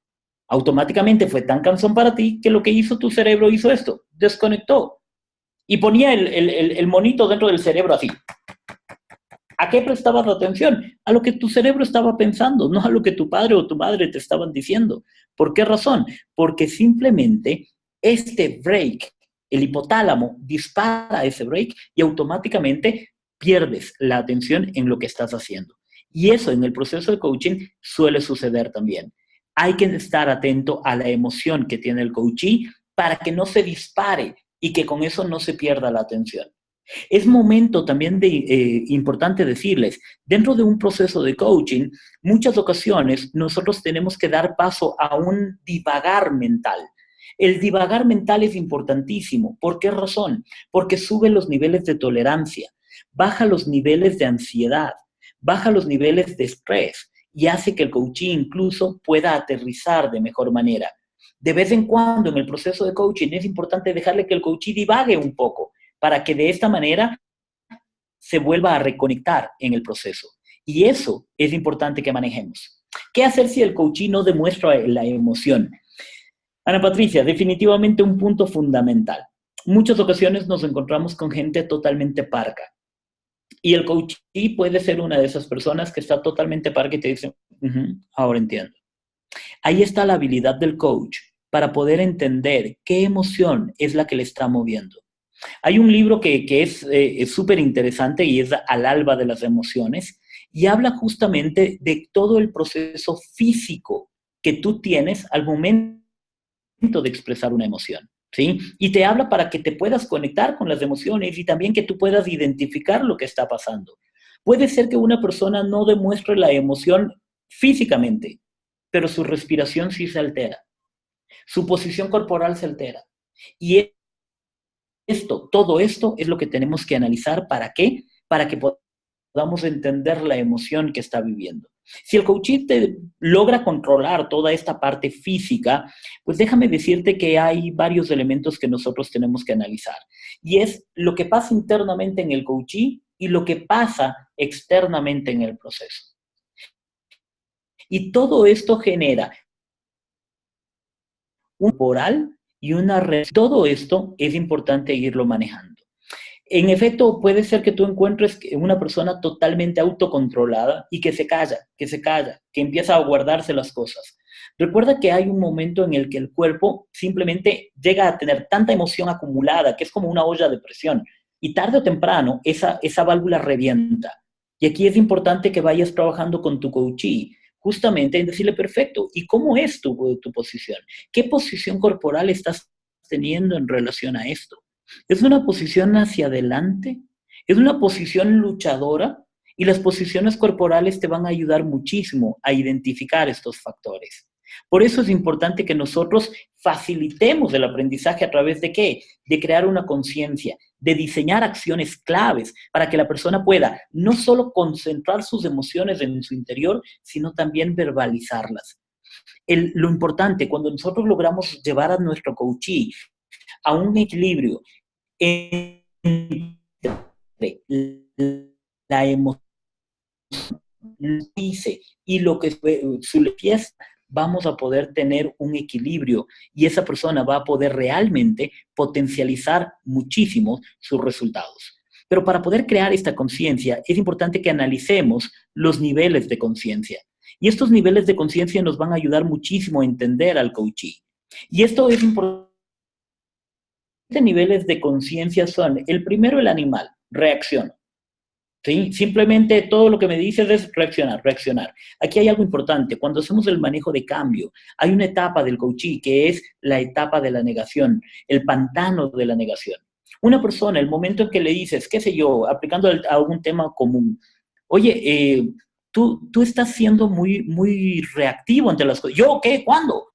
automáticamente fue tan cansón para ti que lo que hizo tu cerebro hizo esto, desconectó. Y ponía el monito dentro del cerebro así. ¿A qué prestabas atención? A lo que tu cerebro estaba pensando, no a lo que tu padre o tu madre te estaban diciendo. ¿Por qué razón? Porque simplemente este break, el hipotálamo dispara ese break y automáticamente pierdes la atención en lo que estás haciendo. Y eso en el proceso de coaching suele suceder también. Hay que estar atento a la emoción que tiene el coachee para que no se dispare y que con eso no se pierda la atención. Es momento también importante decirles, dentro de un proceso de coaching, muchas ocasiones nosotros tenemos que dar paso a un divagar mental. El divagar mental es importantísimo. ¿Por qué razón? Porque sube los niveles de tolerancia, baja los niveles de ansiedad, baja los niveles de estrés y hace que el coaching incluso pueda aterrizar de mejor manera. De vez en cuando en el proceso de coaching es importante dejarle que el coaching divague un poco para que de esta manera se vuelva a reconectar en el proceso. Y eso es importante que manejemos. ¿Qué hacer si el coaching no demuestra la emoción? Ana Patricia, definitivamente un punto fundamental. Muchas ocasiones nos encontramos con gente totalmente parca. Y el coachee puede ser una de esas personas que está totalmente parca y te dice, ahora entiendo. Ahí está la habilidad del coach para poder entender qué emoción es la que le está moviendo. Hay un libro que es súper interesante y es Al alba de las emociones y habla justamente de todo el proceso físico que tú tienes al momento de expresar una emoción, ¿sí? Y te habla para que te puedas conectar con las emociones y también que tú puedas identificar lo que está pasando. Puede ser que una persona no demuestre la emoción físicamente, pero su respiración sí se altera, su posición corporal se altera. Y todo esto es lo que tenemos que analizar. ¿Para qué? Para que podamos entender la emoción que está viviendo. Si el coaching te logra controlar toda esta parte física, pues déjame decirte que hay varios elementos que nosotros tenemos que analizar. Y es lo que pasa internamente en el coaching y lo que pasa externamente en el proceso. Y todo esto genera un moral y una red. Todo esto es importante irlo manejando. En efecto, puede ser que tú encuentres una persona totalmente autocontrolada y que se calla, que empieza a guardarse las cosas. Recuerda que hay un momento en el que el cuerpo simplemente llega a tener tanta emoción acumulada que es como una olla de presión y tarde o temprano esa válvula revienta. Y aquí es importante que vayas trabajando con tu coachee justamente en decirle, perfecto, ¿y cómo es tu posición? ¿Qué posición corporal estás teniendo en relación a esto? ¿Es una posición hacia adelante? ¿Es una posición luchadora? Y las posiciones corporales te van a ayudar muchísimo a identificar estos factores. Por eso es importante que nosotros facilitemos el aprendizaje a través de ¿qué? De crear una conciencia, de diseñar acciones claves para que la persona pueda no solo concentrar sus emociones en su interior, sino también verbalizarlas. Lo importante, cuando nosotros logramos llevar a nuestro coachee a un equilibrio entre la emoción dice y lo que su fiesta, vamos a poder tener un equilibrio y esa persona va a poder realmente potencializar muchísimo sus resultados. Pero para poder crear esta conciencia es importante que analicemos los niveles de conciencia. Y estos niveles de conciencia nos van a ayudar muchísimo a entender al coachee. Y esto es importante. Niveles de conciencia son, el primero, el animal, reacción. ¿Sí? Simplemente todo lo que me dices es reaccionar, reaccionar. Aquí hay algo importante. Cuando hacemos el manejo de cambio, hay una etapa del coachee que es la etapa de la negación, el pantano de la negación. Una persona, el momento en que le dices, qué sé yo, aplicando a algún tema común, oye, tú estás siendo muy reactivo ante las cosas. ¿Yo qué? ¿Cuándo?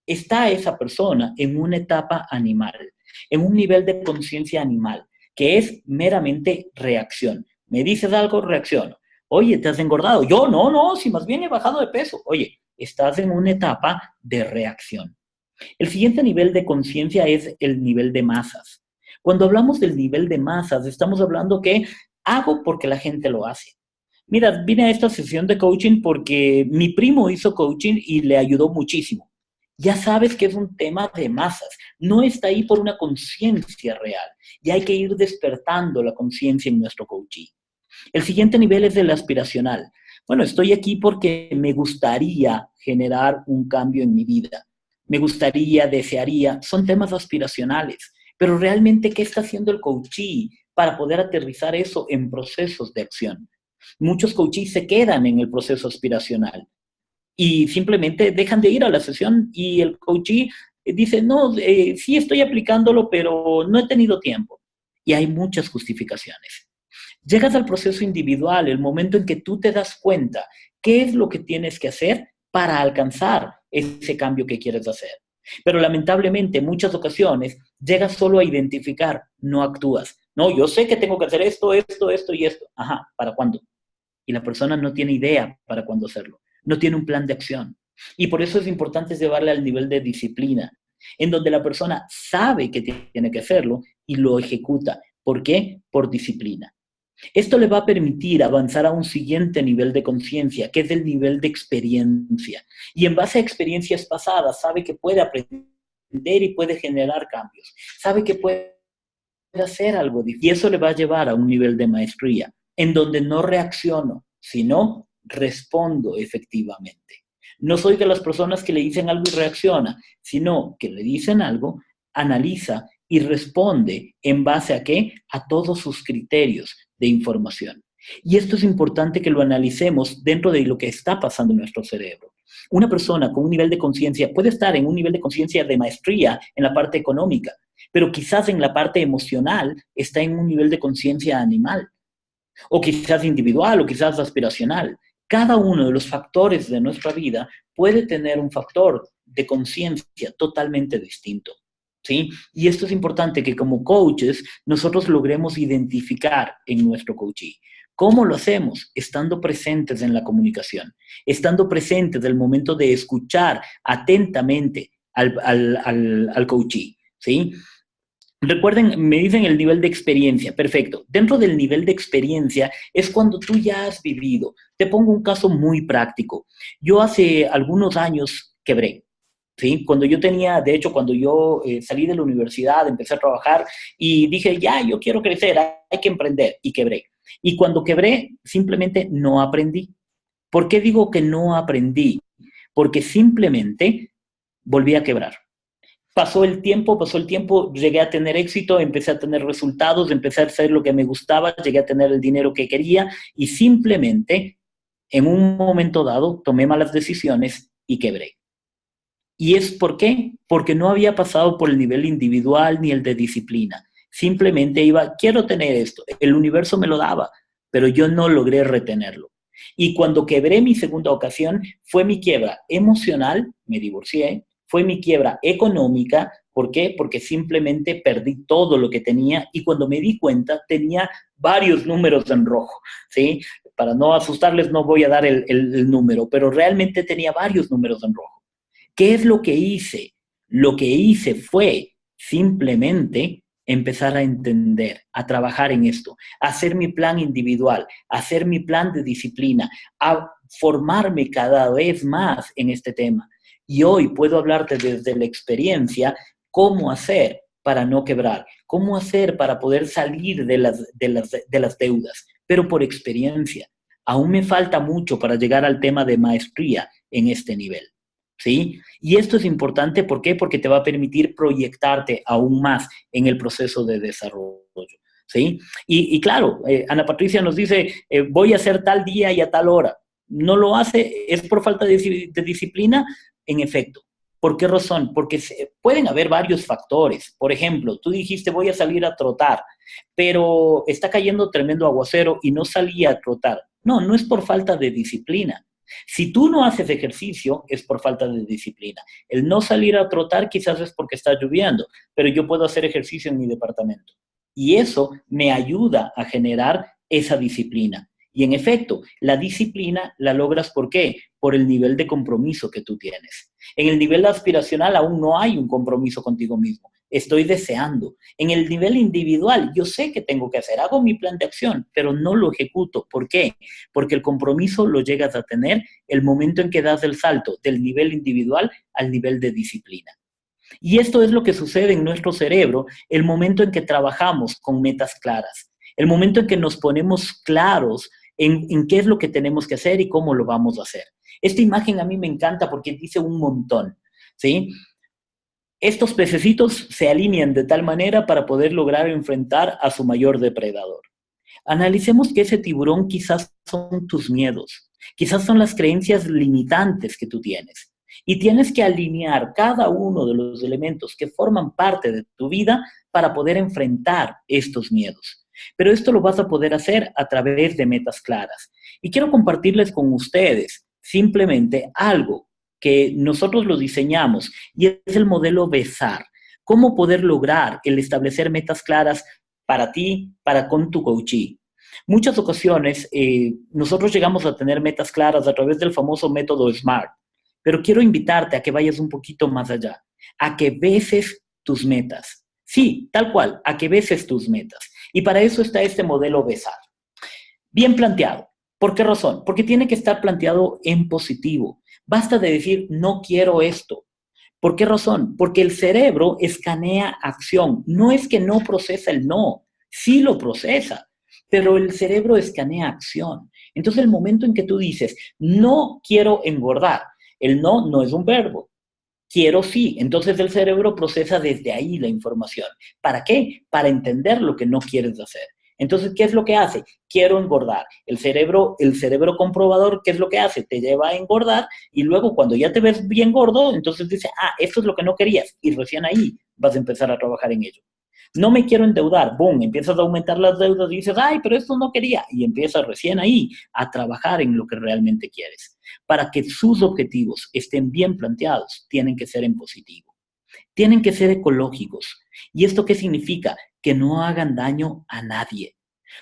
Está esa persona en una etapa animal, en un nivel de conciencia animal, que es meramente reacción. Me dices algo, reacciono. Oye, ¿te has engordado? Yo, no, si más bien he bajado de peso. Oye, estás en una etapa de reacción. El siguiente nivel de conciencia es el nivel de masas. Cuando hablamos del nivel de masas, estamos hablando que hago porque la gente lo hace. Mira, vine a esta sesión de coaching porque mi primo hizo coaching y le ayudó muchísimo. Ya sabes que es un tema de masas, no está ahí por una conciencia real y hay que ir despertando la conciencia en nuestro coaching. El siguiente nivel es el aspiracional. Bueno, estoy aquí porque me gustaría generar un cambio en mi vida. Me gustaría, desearía, son temas aspiracionales. Pero realmente, ¿qué está haciendo el coachee para poder aterrizar eso en procesos de acción? Muchos coachees se quedan en el proceso aspiracional y simplemente dejan de ir a la sesión y el coachee dice, no, sí estoy aplicándolo, pero no he tenido tiempo. Y hay muchas justificaciones. Llegas al proceso individual, el momento en que tú te das cuenta qué es lo que tienes que hacer para alcanzar ese cambio que quieres hacer. Pero lamentablemente, en muchas ocasiones, llegas solo a identificar, no actúas. No, yo sé que tengo que hacer esto y esto. Ajá, ¿para cuándo? Y la persona no tiene idea para cuándo hacerlo. No tiene un plan de acción. Y por eso es importante llevarle al nivel de disciplina, en donde la persona sabe que tiene que hacerlo y lo ejecuta. ¿Por qué? Por disciplina. Esto le va a permitir avanzar a un siguiente nivel de conciencia, que es el nivel de experiencia. Y en base a experiencias pasadas, sabe que puede aprender y puede generar cambios. Sabe que puede hacer algo difícil. Y eso le va a llevar a un nivel de maestría, en donde no reacciono, sino respondo efectivamente. No soy de las personas que le dicen algo y reacciona, sino que le dicen algo, analiza y responde en base a ¿qué? A todos sus criterios de información. Y esto es importante que lo analicemos dentro de lo que está pasando en nuestro cerebro. Una persona con un nivel de conciencia puede estar en un nivel de conciencia de maestría en la parte económica, pero quizás en la parte emocional está en un nivel de conciencia animal, o quizás individual, o quizás aspiracional. Cada uno de los factores de nuestra vida puede tener un factor de conciencia totalmente distinto. ¿Sí? Y esto es importante que como coaches nosotros logremos identificar en nuestro coachee. ¿Cómo lo hacemos? Estando presentes en la comunicación, estando presentes en el momento de escuchar atentamente al coachee. ¿Sí? Recuerden, me dicen el nivel de experiencia. Perfecto. Dentro del nivel de experiencia es cuando tú ya has vivido. Te pongo un caso muy práctico. Yo hace algunos años quebré. ¿Sí? Cuando yo tenía, de hecho, cuando yo salí de la universidad, empecé a trabajar y dije, ya, yo quiero crecer, hay que emprender, y quebré. Y cuando quebré, simplemente no aprendí. ¿Por qué digo que no aprendí? Porque simplemente volví a quebrar. Pasó el tiempo, llegué a tener éxito, empecé a tener resultados, empecé a hacer lo que me gustaba, llegué a tener el dinero que quería y simplemente en un momento dado tomé malas decisiones y quebré. ¿Y es por qué? Porque no había pasado por el nivel individual ni el de disciplina. Simplemente iba, quiero tener esto. El universo me lo daba, pero yo no logré retenerlo. Y cuando quebré mi segunda ocasión, fue mi quiebra emocional, me divorcié, fue mi quiebra económica. ¿Por qué? Porque simplemente perdí todo lo que tenía y cuando me di cuenta tenía varios números en rojo, ¿sí? para no asustarles no voy a dar el número, pero realmente tenía varios números en rojo. ¿Qué es lo que hice? Lo que hice fue simplemente empezar a entender, a trabajar en esto, a hacer mi plan individual, a hacer mi plan de disciplina, a formarme cada vez más en este tema. Y hoy puedo hablarte desde la experiencia cómo hacer para no quebrar, cómo hacer para poder salir de las deudas, pero por experiencia. Aún me falta mucho para llegar al tema de maestría en este nivel. ¿Sí? Y esto es importante, ¿por qué? Porque te va a permitir proyectarte aún más en el proceso de desarrollo, ¿sí? Y claro, Ana Patricia nos dice, voy a hacer tal día y a tal hora. No lo hace, es por falta de disciplina, en efecto. ¿Por qué razón? Porque pueden haber varios factores. Por ejemplo, tú dijiste, voy a salir a trotar, pero está cayendo tremendo aguacero y no salí a trotar. No, no es por falta de disciplina. Si tú no haces ejercicio, es por falta de disciplina. El no salir a trotar quizás es porque está lloviendo, pero yo puedo hacer ejercicio en mi departamento. Y eso me ayuda a generar esa disciplina. Y en efecto, la disciplina la logras ¿por qué? Por el nivel de compromiso que tú tienes. En el nivel aspiracional aún no hay un compromiso contigo mismo. Estoy deseando. En el nivel individual, yo sé que tengo que hacer, hago mi plan de acción, pero no lo ejecuto. ¿Por qué? Porque el compromiso lo llegas a tener el momento en que das el salto del nivel individual al nivel de disciplina. Y esto es lo que sucede en nuestro cerebro el momento en que trabajamos con metas claras, el momento en que nos ponemos claros en qué es lo que tenemos que hacer y cómo lo vamos a hacer. Esta imagen a mí me encanta porque dice un montón, ¿sí? Estos pececitos se alinean de tal manera para poder lograr enfrentar a su mayor depredador. Analicemos que ese tiburón quizás son tus miedos, quizás son las creencias limitantes que tú tienes. Y tienes que alinear cada uno de los elementos que forman parte de tu vida para poder enfrentar estos miedos. Pero esto lo vas a poder hacer a través de metas claras. Y quiero compartirles con ustedes simplemente algo que nosotros lo diseñamos y es el modelo BESAR. ¿Cómo poder lograr el establecer metas claras para ti, para con tu coachee? Muchas ocasiones nosotros llegamos a tener metas claras a través del famoso método SMART, pero quiero invitarte a que vayas un poquito más allá, a que beses tus metas. Sí, tal cual, a que beses tus metas. Y para eso está este modelo BESAR. Bien planteado. ¿Por qué razón? Porque tiene que estar planteado en positivo. Basta de decir, no quiero esto. ¿Por qué razón? Porque el cerebro escanea acción. No es que no procesa el no, sí lo procesa, pero el cerebro escanea acción. Entonces, el momento en que tú dices, no quiero engordar, el no no es un verbo. Quiero sí. Entonces, el cerebro procesa desde ahí la información. ¿Para qué? Para entender lo que no quieres hacer. Entonces, ¿qué es lo que hace? Quiero engordar. El cerebro comprobador, ¿qué es lo que hace? Te lleva a engordar y luego cuando ya te ves bien gordo, entonces dice, esto es lo que no querías. Y recién ahí vas a empezar a trabajar en ello. No me quiero endeudar, boom, empiezas a aumentar las deudas y dices, pero esto no quería. Y empiezas recién ahí a trabajar en lo que realmente quieres. Para que sus objetivos estén bien planteados, tienen que ser en positivo. Tienen que ser ecológicos. ¿Y esto qué significa? Que no hagan daño a nadie.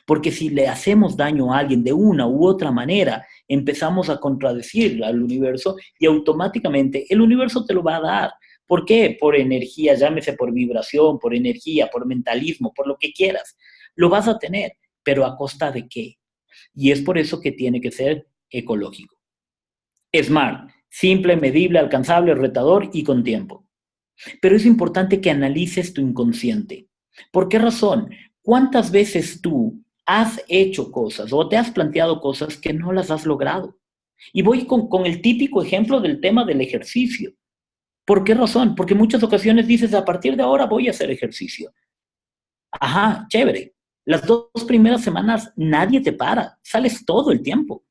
Porque si le hacemos daño a alguien de una u otra manera, empezamos a contradecir al universo y automáticamente el universo te lo va a dar. ¿Por qué? Por energía, llámese por vibración, por energía, por mentalismo, por lo que quieras. Lo vas a tener, pero ¿a costa de qué? Y es por eso que tiene que ser ecológico. SMART, simple, medible, alcanzable, retador y con tiempo. Pero es importante que analices tu inconsciente. ¿Por qué razón? ¿Cuántas veces tú has hecho cosas o te has planteado cosas que no las has logrado? Y voy con el típico ejemplo del tema del ejercicio. ¿Por qué razón? Porque en muchas ocasiones dices, a partir de ahora voy a hacer ejercicio. Ajá, chévere. Las 2 primeras semanas nadie te para, sales todo el tiempo.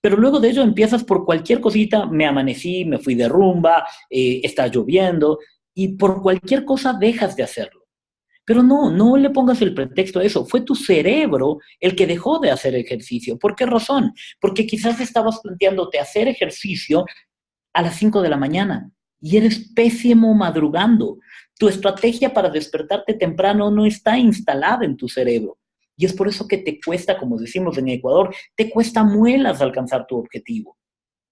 Pero luego de ello empiezas por cualquier cosita, me amanecí, me fui de rumba, está lloviendo, y por cualquier cosa dejas de hacerlo. Pero no le pongas el pretexto a eso. Fue tu cerebro el que dejó de hacer ejercicio. ¿Por qué razón? Porque quizás estabas planteándote hacer ejercicio a las 5 de la mañana y eres pésimo madrugando. Tu estrategia para despertarte temprano no está instalada en tu cerebro. Y es por eso que te cuesta, como decimos en Ecuador, te cuesta muelas alcanzar tu objetivo.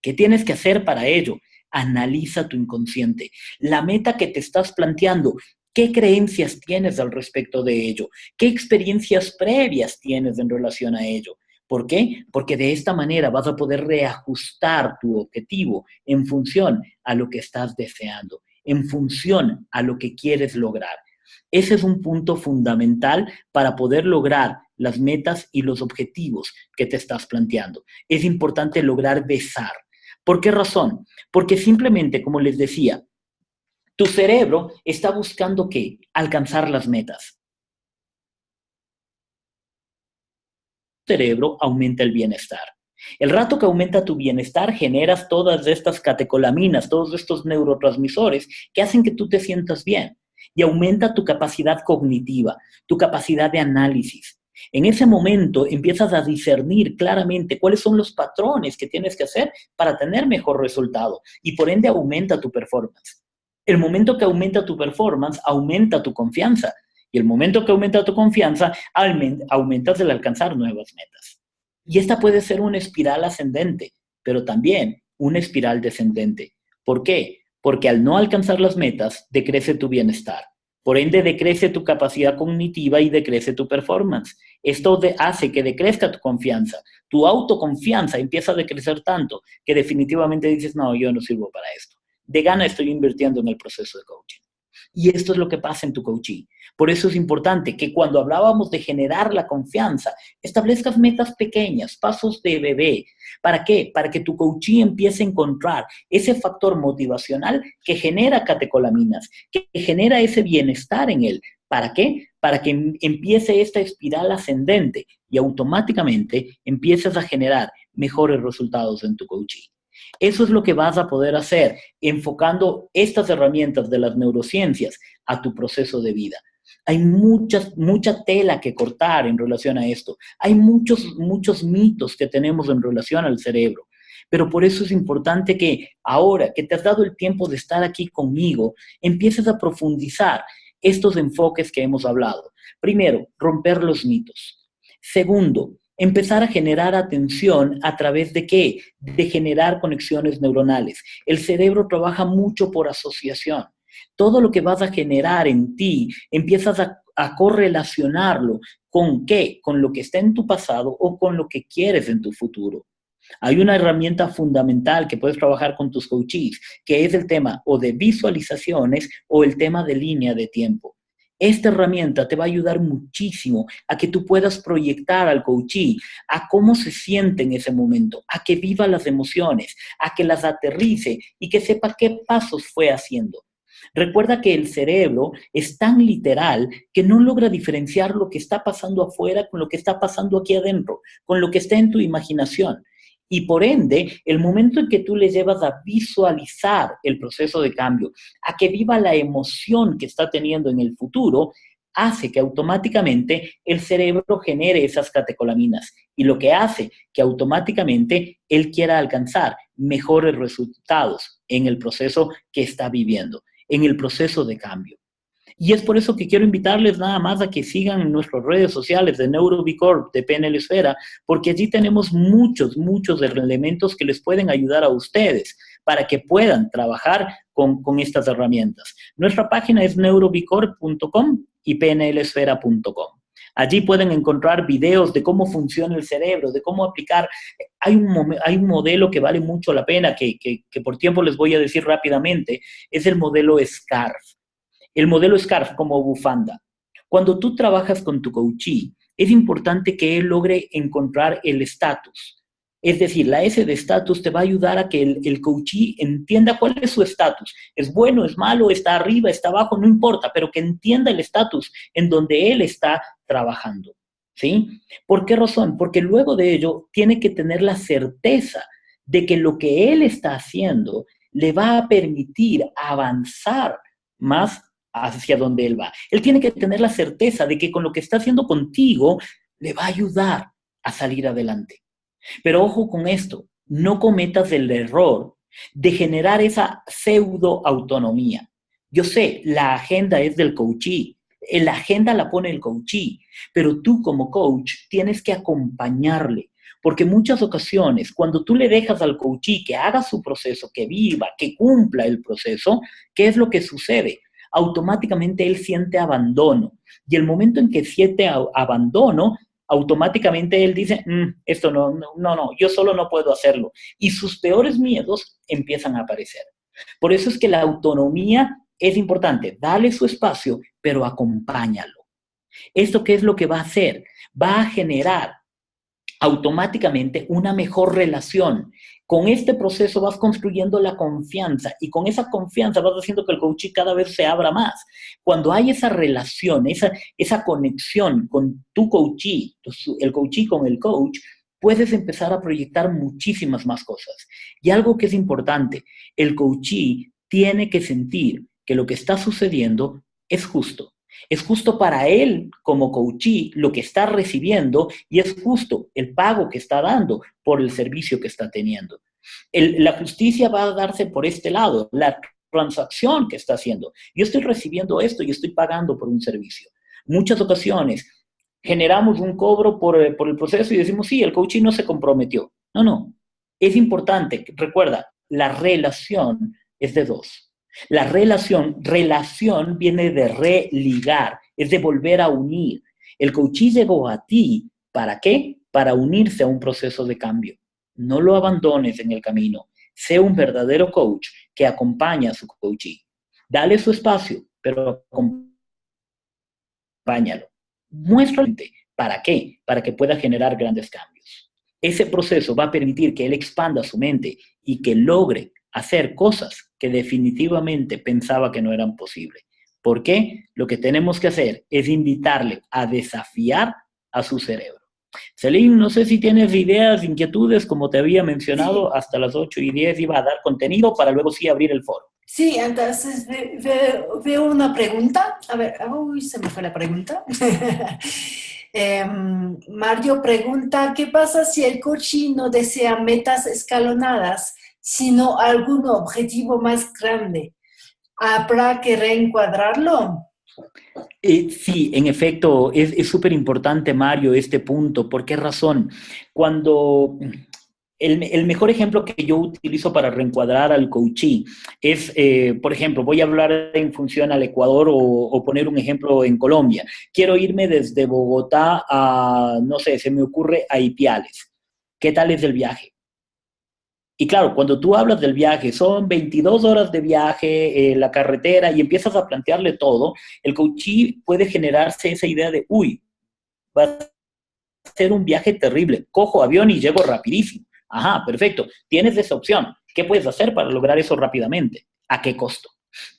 ¿Qué tienes que hacer para ello? Analiza tu inconsciente. La meta que te estás planteando, ¿qué creencias tienes al respecto de ello? ¿Qué experiencias previas tienes en relación a ello? ¿Por qué? Porque de esta manera vas a poder reajustar tu objetivo en función a lo que estás deseando, en función a lo que quieres lograr. Ese es un punto fundamental para poder lograr las metas y los objetivos que te estás planteando. Es importante lograr besar. ¿Por qué razón? Porque simplemente, como les decía, tu cerebro está buscando ¿qué? Alcanzar las metas. Tu cerebro aumenta el bienestar. El rato que aumenta tu bienestar, generas todas estas catecolaminas, todos estos neurotransmisores que hacen que tú te sientas bien y aumenta tu capacidad cognitiva, tu capacidad de análisis. En ese momento empiezas a discernir claramente cuáles son los patrones que tienes que hacer para tener mejor resultado y por ende aumenta tu performance. El momento que aumenta tu performance, aumenta tu confianza. Y el momento que aumenta tu confianza, aumentas el alcanzar nuevas metas. Y esta puede ser una espiral ascendente, pero también una espiral descendente. ¿Por qué? Porque al no alcanzar las metas, decrece tu bienestar. Por ende, decrece tu capacidad cognitiva y decrece tu performance. Esto hace que decrezca tu confianza. Tu autoconfianza empieza a decrecer tanto que definitivamente dices, no, yo no sirvo para esto. De gana estoy invirtiendo en el proceso de coaching. Y esto es lo que pasa en tu coaching. Por eso es importante que cuando hablábamos de generar la confianza, establezcas metas pequeñas, pasos de bebé. ¿Para qué? Para que tu coaching empiece a encontrar ese factor motivacional que genera catecolaminas, que genera ese bienestar en él. ¿Para qué? Para que empiece esta espiral ascendente y automáticamente empieces a generar mejores resultados en tu coaching. Eso es lo que vas a poder hacer enfocando estas herramientas de las neurociencias a tu proceso de vida. Hay mucha tela que cortar en relación a esto. Hay muchos mitos que tenemos en relación al cerebro. Pero por eso es importante que ahora que te has dado el tiempo de estar aquí conmigo, empieces a profundizar estos enfoques que hemos hablado. Primero, romper los mitos. Segundo, empezar a generar atención a través de ¿qué? De generar conexiones neuronales. El cerebro trabaja mucho por asociación. Todo lo que vas a generar en ti, empiezas a correlacionarlo con ¿qué? Con lo que está en tu pasado o con lo que quieres en tu futuro. Hay una herramienta fundamental que puedes trabajar con tus coaches, que es el tema o de visualizaciones o el tema de línea de tiempo. Esta herramienta te va a ayudar muchísimo a que tú puedas proyectar al coachee a cómo se siente en ese momento, a que viva las emociones, a que las aterrice y que sepa qué pasos fue haciendo. Recuerda que el cerebro es tan literal que no logra diferenciar lo que está pasando afuera con lo que está pasando aquí adentro, con lo que está en tu imaginación. Y por ende, el momento en que tú le llevas a visualizar el proceso de cambio, a que viva la emoción que está teniendo en el futuro, hace que automáticamente el cerebro genere esas catecolaminas. Y lo que hace que automáticamente él quiera alcanzar mejores resultados en el proceso que está viviendo, en el proceso de cambio. Y es por eso que quiero invitarles nada más a que sigan nuestras redes sociales de NeuroBicorp, de PNL Esfera, porque allí tenemos muchos elementos que les pueden ayudar a ustedes para que puedan trabajar con estas herramientas. Nuestra página es neurobicorp.com y pnlesfera.com. Allí pueden encontrar videos de cómo funciona el cerebro, de cómo aplicar. Hay un modelo que vale mucho la pena, que por tiempo les voy a decir rápidamente, es el modelo SCARF. El modelo SCARF como bufanda. Cuando tú trabajas con tu coachee, es importante que él logre encontrar el estatus. Es decir, la S de estatus te va a ayudar a que el coachee entienda cuál es su estatus. ¿Es bueno, es malo, está arriba, está abajo? No importa, pero que entienda el estatus en donde él está trabajando. ¿Sí? ¿Por qué razón? Porque luego de ello tiene que tener la certeza de que lo que él está haciendo le va a permitir avanzar más hacia donde él va. Él tiene que tener la certeza de que con lo que está haciendo contigo le va a ayudar a salir adelante. Pero ojo con esto, no cometas el error de generar esa pseudo autonomía. Yo sé, la agenda es del coachee, La agenda la pone el coachee, pero tú como coach tienes que acompañarle. Porque en muchas ocasiones, cuando tú le dejas al coachee que haga su proceso, que viva, que cumpla el proceso, ¿qué es lo que sucede? Automáticamente él siente abandono. Y el momento en que siente abandono, automáticamente él dice, esto no, yo solo no puedo hacerlo. Y sus peores miedos empiezan a aparecer. Por eso es que la autonomía es importante. Dale su espacio, pero acompáñalo. ¿Esto qué es lo que va a hacer? Va a generar automáticamente una mejor relación. Con este proceso vas construyendo la confianza y con esa confianza vas haciendo que el coachee cada vez se abra más. Cuando hay esa relación, esa conexión con tu coachee, el coachee con el coach, puedes empezar a proyectar muchísimas más cosas. Y algo que es importante, el coachee tiene que sentir que lo que está sucediendo es justo. Es justo para él como coachee lo que está recibiendo y es justo el pago que está dando por el servicio que está teniendo. La justicia va a darse por este lado, la transacción que está haciendo. Yo estoy recibiendo esto y estoy pagando por un servicio. Muchas ocasiones generamos un cobro por el proceso y decimos, sí, el coachee no se comprometió. No. Es importante, recuerda, la relación es de dos. La relación viene de religar, es de volver a unir. El coachee llegó a ti, ¿para qué? Para unirse a un proceso de cambio. No lo abandones en el camino. Sé un verdadero coach que acompaña a su coachee. Dale su espacio, pero acompáñalo. Muéstrale para qué, para que pueda generar grandes cambios. Ese proceso va a permitir que él expanda su mente y que logre hacer cosas que definitivamente pensaba que no eran posibles. ¿Por qué? Lo que tenemos que hacer es invitarle a desafiar a su cerebro. Celine, no sé si tienes ideas, inquietudes, como te había mencionado, Sí, hasta las 8:10 iba a dar contenido para luego sí abrir el foro. sí, entonces veo una pregunta. A ver, uy, se me fue la pregunta. Mario pregunta, ¿qué pasa si el coaching no desea metas escalonadas, sino algún objetivo más grande? ¿Habrá que reencuadrarlo? Sí, en efecto, es súper importante, Mario, este punto. ¿Por qué razón? Cuando el mejor ejemplo que yo utilizo para reencuadrar al coachee es, por ejemplo, voy a hablar en función al Ecuador o poner un ejemplo en Colombia. Quiero irme desde Bogotá a, no sé, se me ocurre a Ipiales. ¿Qué tal es el viaje? Y claro, cuando tú hablas del viaje, son 22 horas de viaje, la carretera, y empiezas a plantearle todo, el coachee puede generarse esa idea de, uy, va a ser un viaje terrible, cojo avión y llego rapidísimo. Ajá, perfecto, tienes esa opción. ¿Qué puedes hacer para lograr eso rápidamente? ¿A qué costo?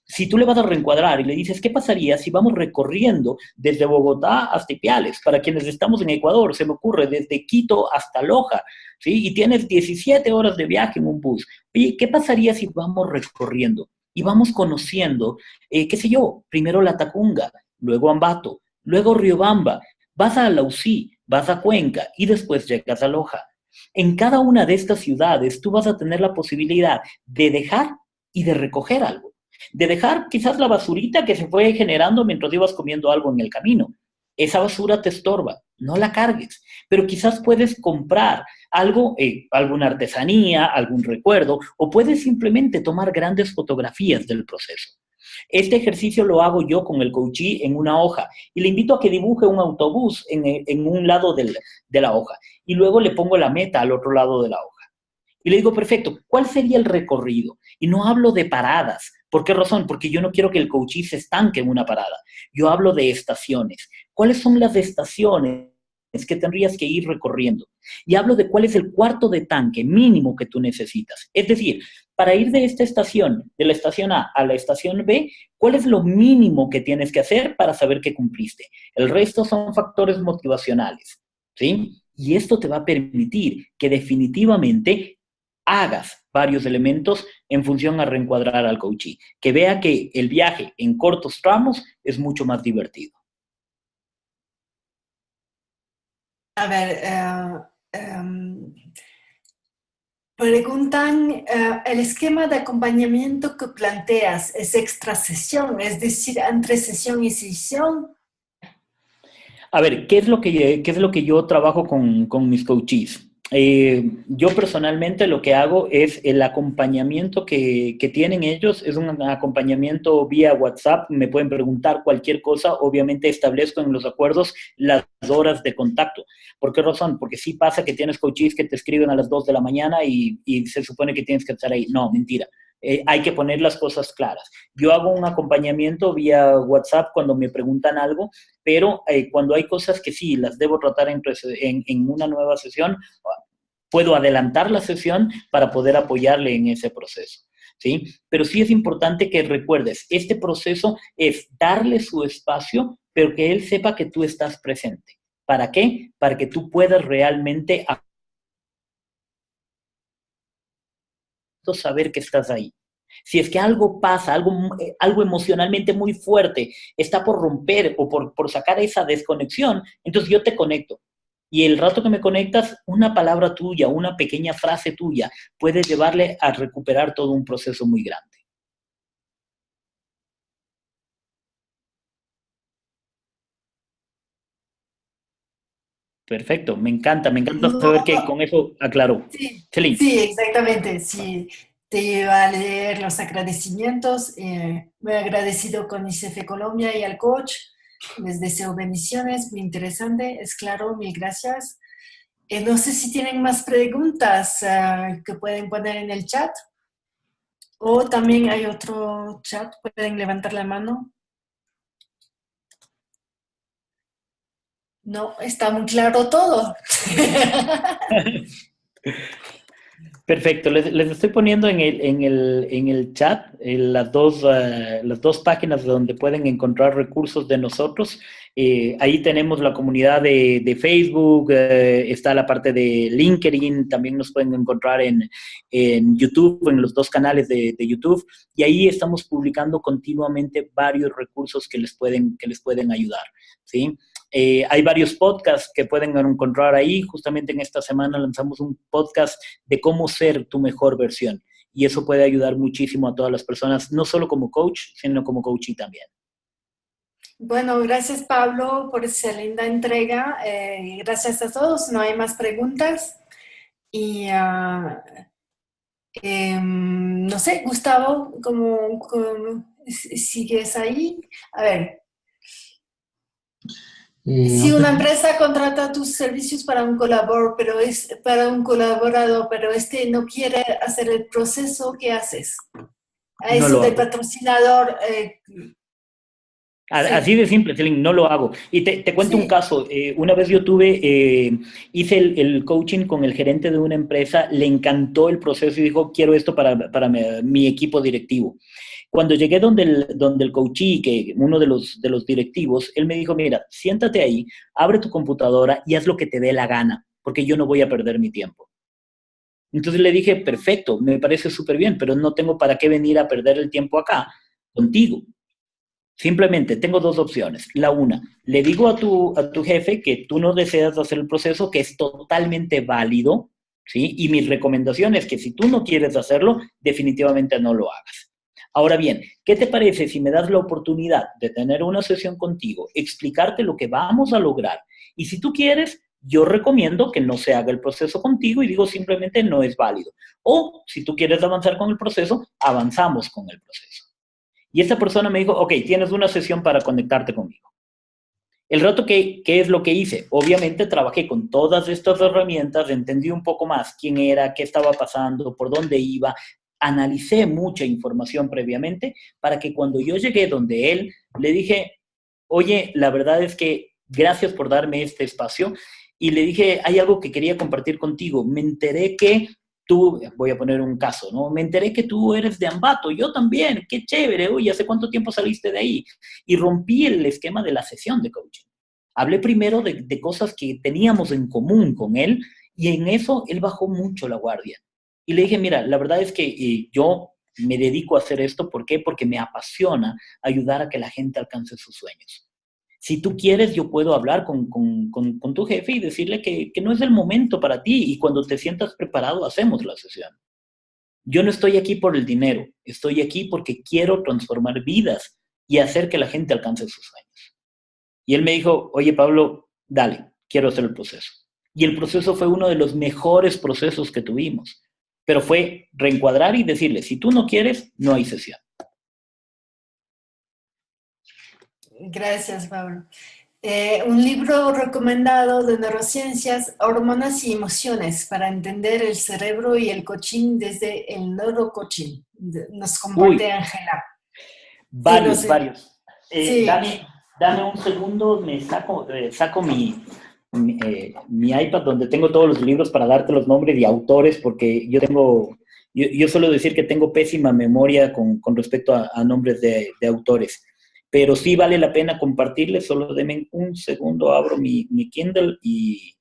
Si tú le vas a reencuadrar y le dices, ¿qué pasaría si vamos recorriendo desde Bogotá hasta Ipiales? Para quienes estamos en Ecuador, se me ocurre desde Quito hasta Loja, ¿sí? Y tienes 17 horas de viaje en un bus. Oye, ¿qué pasaría si vamos recorriendo y vamos conociendo, qué sé yo, primero La Tacunga, luego Ambato, luego Riobamba, vas a Lausí, vas a Cuenca y después llegas a Loja? En cada una de estas ciudades tú vas a tener la posibilidad de dejar y de recoger algo, de dejar quizás la basurita que se fue generando mientras ibas comiendo algo en el camino. Esa basura te estorba, no la cargues, pero quizás puedes comprar algo, alguna artesanía, algún recuerdo, o puedes simplemente tomar grandes fotografías del proceso. Este ejercicio lo hago yo con el coachee en una hoja y le invito a que dibuje un autobús en un lado de la hoja y luego le pongo la meta al otro lado de la hoja. Y le digo, perfecto, ¿cuál sería el recorrido? Y no hablo de paradas. ¿Por qué razón? Porque yo no quiero que el coachee se estanque en una parada. Yo hablo de estaciones. ¿Cuáles son las estaciones que tendrías que ir recorriendo? Y hablo de cuál es el cuarto de tanque mínimo que tú necesitas. Es decir, para ir de esta estación, de la estación A la estación B, ¿cuál es lo mínimo que tienes que hacer para saber que cumpliste? El resto son factores motivacionales, ¿sí? Y esto te va a permitir que definitivamente hagas varios elementos en función a reencuadrar al coachee, que vea que el viaje en cortos tramos es mucho más divertido. A ver, preguntan, ¿el esquema de acompañamiento que planteas es extra sesión, es decir, entre sesión y sesión, A ver, qué es lo que yo trabajo con mis coaches? Yo personalmente lo que hago es el acompañamiento que tienen ellos, es un acompañamiento vía WhatsApp, me pueden preguntar cualquier cosa, obviamente establezco en los acuerdos las horas de contacto. ¿Por qué razón? Porque sí pasa que tienes coaches que te escriben a las 2 de la mañana y se supone que tienes que estar ahí. No, mentira. Hay que poner las cosas claras. Yo hago un acompañamiento vía WhatsApp cuando me preguntan algo, pero cuando hay cosas que sí las debo tratar en una nueva sesión, puedo adelantar la sesión para poder apoyarle en ese proceso. ¿Sí? Pero sí es importante que recuerdes, este proceso es darle su espacio, pero que él sepa que tú estás presente. ¿Para qué? Para que tú puedas realmente saber que estás ahí. Si es que algo pasa, algo emocionalmente muy fuerte está por romper o por sacar esa desconexión, entonces yo te conecto. Y el rato que me conectas, una palabra tuya, una pequeña frase tuya, puede llevarle a recuperar todo un proceso muy grande. Perfecto, me encanta No, saber que con eso aclaró. sí, Celine, sí, exactamente. Sí, te iba a leer los agradecimientos. Muy agradecido con ICF Colombia y al coach. Les deseo bendiciones, muy interesante, es claro, mil gracias. No sé si tienen más preguntas que pueden poner en el chat o también hay otro chat, pueden levantar la mano. No, está muy claro todo. perfecto, les estoy poniendo en el chat las dos páginas donde pueden encontrar recursos de nosotros. Ahí tenemos la comunidad de Facebook, está la parte de LinkedIn, también nos pueden encontrar en YouTube, en los dos canales de YouTube, y ahí estamos publicando continuamente varios recursos que les pueden ayudar, ¿sí? Hay varios podcasts que pueden encontrar ahí. Justamente en esta semana lanzamos un podcast de cómo ser tu mejor versión. Y eso puede ayudar muchísimo a todas las personas, no solo como coach, sino como coachee también. Bueno, gracias Pablo por esa linda entrega. Gracias a todos. No hay más preguntas. Y no sé, Gustavo, ¿cómo sigues ahí? A ver, si una Antes, empresa contrata tus servicios para un colaborador, pero es para un colaborador, pero este no quiere hacer el proceso, ¿qué haces? A No eso lo del hago. patrocinador, Así sí, de simple, Celine, no lo hago. Y te cuento un sí. caso. Una vez hice el coaching con el gerente de una empresa, le encantó el proceso y dijo, quiero esto para mi equipo directivo. Cuando llegué donde el coachee, que uno de los directivos, él me dijo, mira, siéntate ahí, abre tu computadora y haz lo que te dé la gana, porque yo no voy a perder mi tiempo. Entonces le dije, perfecto, me parece súper bien, pero no tengo para qué venir a perder el tiempo acá contigo. Simplemente tengo dos opciones. La una, le digo a tu jefe que tú no deseas hacer el proceso, que es totalmente válido, ¿sí? Y mi recomendación es que si tú no quieres hacerlo, definitivamente no lo hagas. Ahora bien, ¿qué te parece si me das la oportunidad de tener una sesión contigo, explicarte lo que vamos a lograr? Y si tú quieres, yo recomiendo que no se haga el proceso contigo y digo simplemente no es válido. O si tú quieres avanzar con el proceso, avanzamos con el proceso. Y esta persona me dijo, ok, tienes una sesión para conectarte conmigo. El rato ¿qué es lo que hice? Obviamente trabajé con todas estas herramientas, entendí un poco más quién era, qué estaba pasando, por dónde iba, analicé mucha información previamente para que cuando yo llegué donde él, le dije, oye, la verdad es que gracias por darme este espacio. Y le dije, hay algo que quería compartir contigo. Me enteré que tú, voy a poner un caso, ¿no? Me enteré que tú eres de Ambato, yo también, qué chévere, oye, ¿hace cuánto tiempo saliste de ahí? Y rompí el esquema de la sesión de coaching. Hablé primero de cosas que teníamos en común con él y en eso él bajó mucho la guardia. Y le dije, mira, la verdad es que yo me dedico a hacer esto, ¿por qué? Porque me apasiona ayudar a que la gente alcance sus sueños. Si tú quieres, yo puedo hablar con tu jefe y decirle que no es el momento para ti y cuando te sientas preparado hacemos la sesión. Yo no estoy aquí por el dinero, estoy aquí porque quiero transformar vidas y hacer que la gente alcance sus sueños. Y él me dijo, oye, Pablo, dale, quiero hacer el proceso. Y el proceso fue uno de los mejores procesos que tuvimos. Pero fue reencuadrar y decirle, si tú no quieres, no hay sesión. Gracias, Pablo. Un libro recomendado de neurociencias, Hormonas y Emociones, para entender el cerebro y el coaching desde el neurocoaching. Nos comparte Ángela. Varios, sí, varios. Sí. Dame un segundo, saco mi iPad donde tengo todos los libros para darte los nombres de autores, porque yo suelo decir que tengo pésima memoria con respecto a nombres de autores. Pero sí vale la pena compartirles, solo denme un segundo, abro mi Kindle y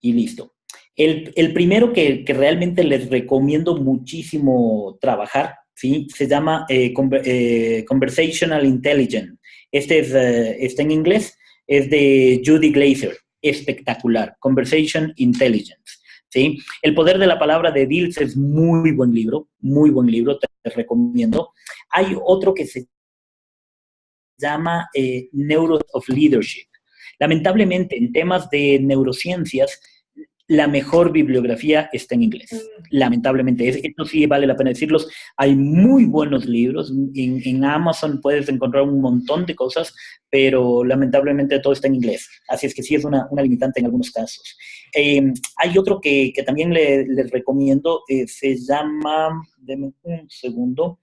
listo. El primero que realmente les recomiendo muchísimo trabajar, ¿sí? Se llama Conversational Intelligence. Está en inglés, es de Judy Glaser, espectacular, Conversation Intelligence. ¿Sí? El poder de la palabra de Dills es muy buen libro, te recomiendo. Hay otro que se llama Neuro of Leadership. Lamentablemente, en temas de neurociencias, la mejor bibliografía está en inglés. Lamentablemente, esto sí vale la pena decirlos. Hay muy buenos libros. En Amazon puedes encontrar un montón de cosas, pero lamentablemente todo está en inglés. Así es que sí es una limitante en algunos casos. Hay otro que también les recomiendo, se llama, denme un segundo,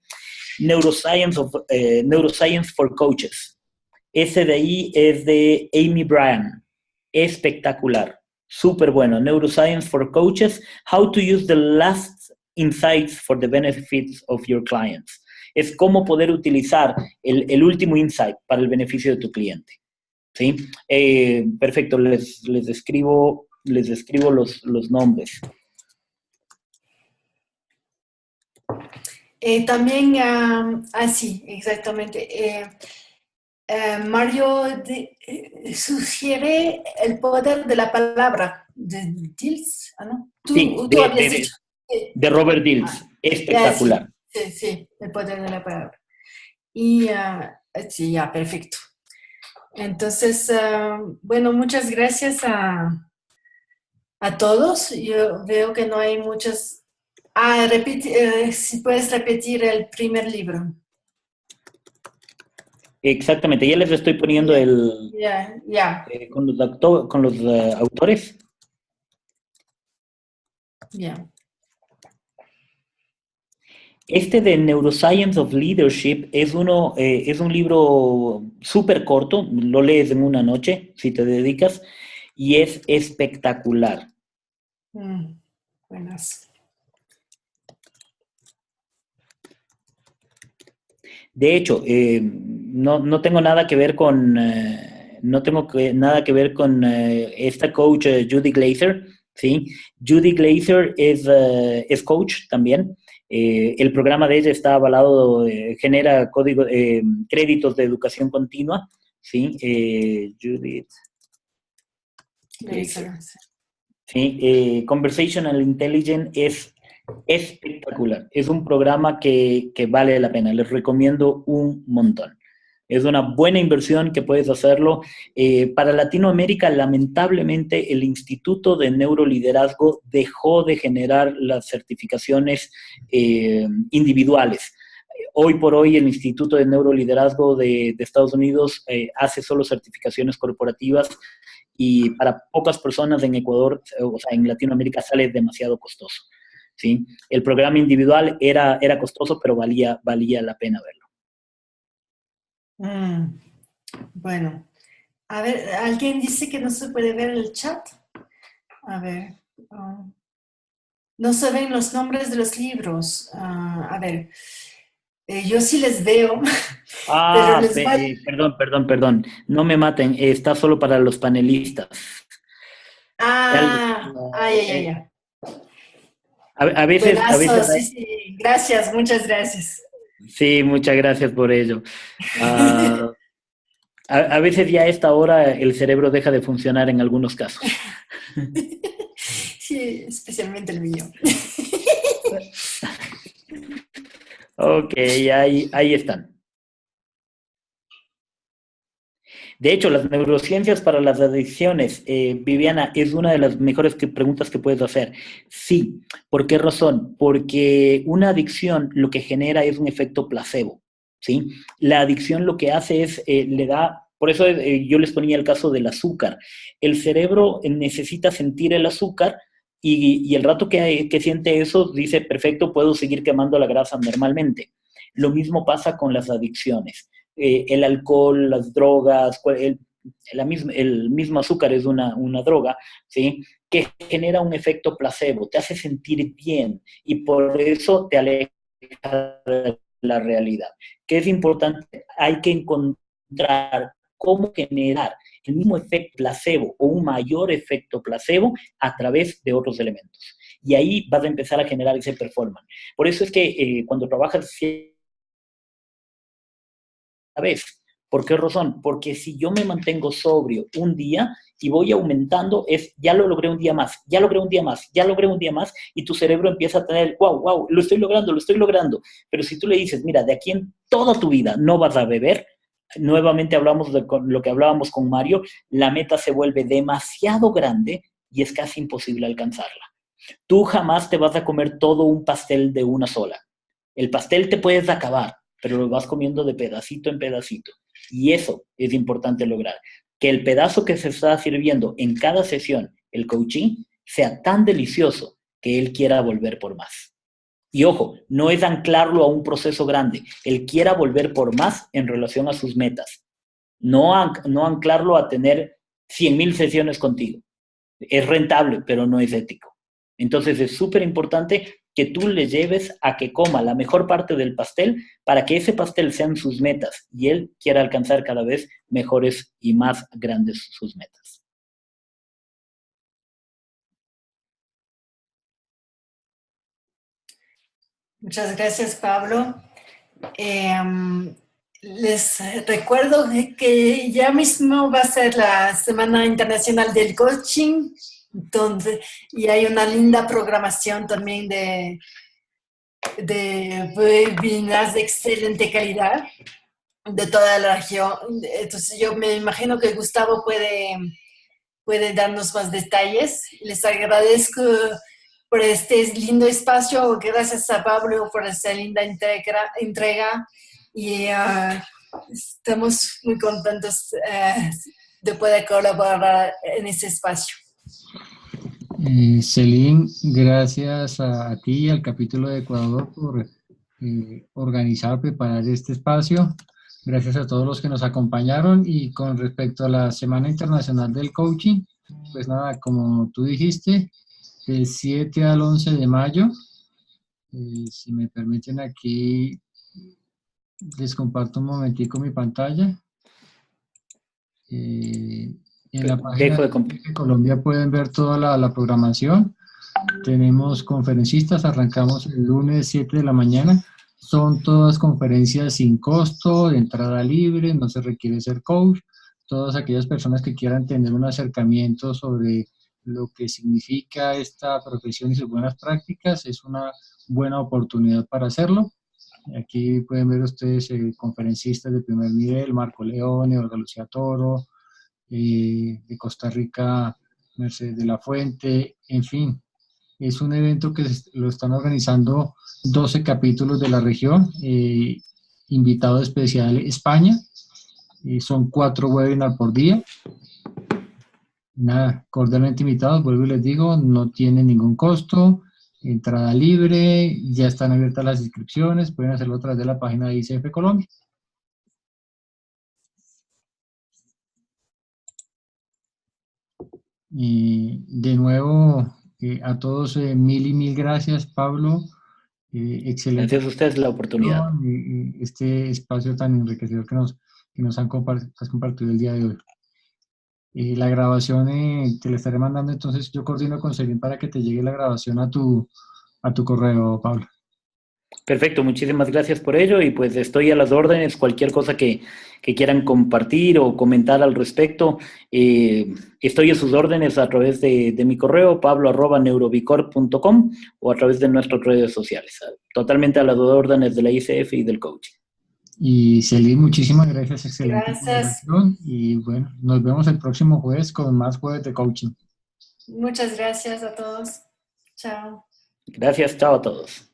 Neuroscience for Coaches. Ese de ahí es de Amy Bryan. Espectacular. Súper bueno. Neuroscience for Coaches. How to use the last insights for the benefits of your clients. Es cómo poder utilizar el último insight para el beneficio de tu cliente. ¿Sí? Perfecto. Les describo los nombres. También, sí, exactamente. Mario sugiere el poder de la palabra de Dills, ¿no? Tú habías dicho. De Robert Dills. Espectacular. Sí, el poder de la palabra. Y sí, ya, perfecto. Entonces, bueno, muchas gracias a todos. Yo veo que no hay muchas. Si puedes repetir el primer libro. Exactamente, ya les estoy poniendo con los autores. Este de Neuroscience of Leadership es un libro súper corto, lo lees en una noche, si te dedicas, y es espectacular. Buenas. De hecho, no tengo nada que ver con esta coach Judy Glaser, ¿sí? Judy Glaser es coach también. El programa de ella está avalado, genera créditos de educación continua, ¿sí? Judith Glaser. Sí, Conversational Intelligence es espectacular. Es un programa que vale la pena. Les recomiendo un montón. Es una buena inversión que puedes hacerlo. Para Latinoamérica, lamentablemente, el Instituto de Neuroliderazgo dejó de generar las certificaciones individuales. Hoy por hoy, el Instituto de Neuroliderazgo de Estados Unidos hace solo certificaciones corporativas y para pocas personas en Ecuador, o sea, en Latinoamérica, sale demasiado costoso. ¿Sí? El programa individual era costoso, pero valía la pena verlo. Bueno, a ver, ¿alguien dice que no se puede ver el chat? A ver, no se ven los nombres de los libros. A ver, yo sí les veo. Pero perdón, no me maten, está solo para los panelistas. Ya. A veces, sí. Gracias, muchas gracias. Sí, muchas gracias por ello. A veces ya a esta hora el cerebro deja de funcionar en algunos casos. Sí, especialmente el mío. Ok, ahí están. De hecho, las neurociencias para las adicciones, Viviana, es una de las mejores preguntas que puedes hacer. Sí. ¿Por qué razón? Porque una adicción lo que genera es un efecto placebo, ¿sí? La adicción lo que hace es, le da, por eso yo les ponía el caso del azúcar. El cerebro necesita sentir el azúcar y el rato que siente eso, dice, perfecto, puedo seguir quemando la grasa normalmente. Lo mismo pasa con las adicciones. El alcohol, las drogas, el mismo azúcar es una droga, ¿sí? Que genera un efecto placebo, te hace sentir bien y por eso te aleja de la realidad. ¿Qué es importante? Hay que encontrar cómo generar el mismo efecto placebo o un mayor efecto placebo a través de otros elementos. Y ahí vas a empezar a generar ese performance. Por eso es que cuando trabajas vez. ¿Por qué razón? Porque si yo me mantengo sobrio un día y voy aumentando, ya lo logré un día más, ya logré un día más, ya logré un día más, y tu cerebro empieza a tener, wow, wow, lo estoy logrando, lo estoy logrando. Pero si tú le dices, mira, de aquí en toda tu vida no vas a beber, nuevamente hablamos de lo que hablábamos con Mario, la meta se vuelve demasiado grande y es casi imposible alcanzarla. Tú jamás te vas a comer todo un pastel de una sola. El pastel te puedes acabar, pero lo vas comiendo de pedacito en pedacito. Y eso es importante lograr. Que el pedazo que se está sirviendo en cada sesión, el coaching, sea tan delicioso que él quiera volver por más. Y ojo, no es anclarlo a un proceso grande. Él quiera volver por más en relación a sus metas. No anclarlo a tener 100,000 sesiones contigo. Es rentable, pero no es ético. Entonces es súper importante que tú le lleves a que coma la mejor parte del pastel para que ese pastel sean sus metas y él quiera alcanzar cada vez mejores y más grandes sus metas. Muchas gracias, Pablo. Les recuerdo que ya mismo va a ser la Semana Internacional del Coaching, entonces, y hay una linda programación también de webinars de excelente calidad de toda la región. Entonces yo me imagino que Gustavo puede darnos más detalles. Les agradezco por este lindo espacio. Gracias a Pablo por esta linda entrega y estamos muy contentos de poder colaborar en este espacio. Celine, gracias a ti y al capítulo de Ecuador por organizar, preparar este espacio. Gracias a todos los que nos acompañaron. Y con respecto a la Semana Internacional del Coaching, pues nada, como tú dijiste, del 7 al 11 de mayo, si me permiten aquí, les comparto un momentico mi pantalla. En la página de Colombia pueden ver toda la programación. Tenemos conferencistas, arrancamos el lunes 7 de la mañana. Son todas conferencias sin costo, de entrada libre, no se requiere ser coach. Todas aquellas personas que quieran tener un acercamiento sobre lo que significa esta profesión y sus buenas prácticas, es una buena oportunidad para hacerlo. Aquí pueden ver ustedes conferencistas de primer nivel, Marco Leone, Olga Lucía Toro, de Costa Rica, Mercedes de la Fuente, en fin. Es un evento que lo están organizando 12 capítulos de la región, invitado especial España, son 4 webinars por día. Nada, cordialmente invitados, vuelvo y les digo, no tiene ningún costo, entrada libre, ya están abiertas las inscripciones, pueden hacerlo a través de la página de ICF Colombia. Y de nuevo, a todos mil y mil gracias, Pablo. Excelente. Gracias a ustedes la oportunidad. Este espacio tan enriquecedor que nos has compartido el día de hoy. La grabación te la estaré mandando, entonces yo coordino con Celine para que te llegue la grabación a tu correo, Pablo. Perfecto, muchísimas gracias por ello y pues estoy a las órdenes, cualquier cosa que quieran compartir o comentar al respecto, estoy a sus órdenes a través de mi correo, pablo@neurobicorp.com o a través de nuestras redes sociales, totalmente a las órdenes de la ICF y del coaching. Y Celine, muchísimas gracias, excelente Gracias. conversación. Y bueno, nos vemos el próximo jueves con más jueves de coaching. Muchas gracias a todos. Chao. Gracias, chao a todos.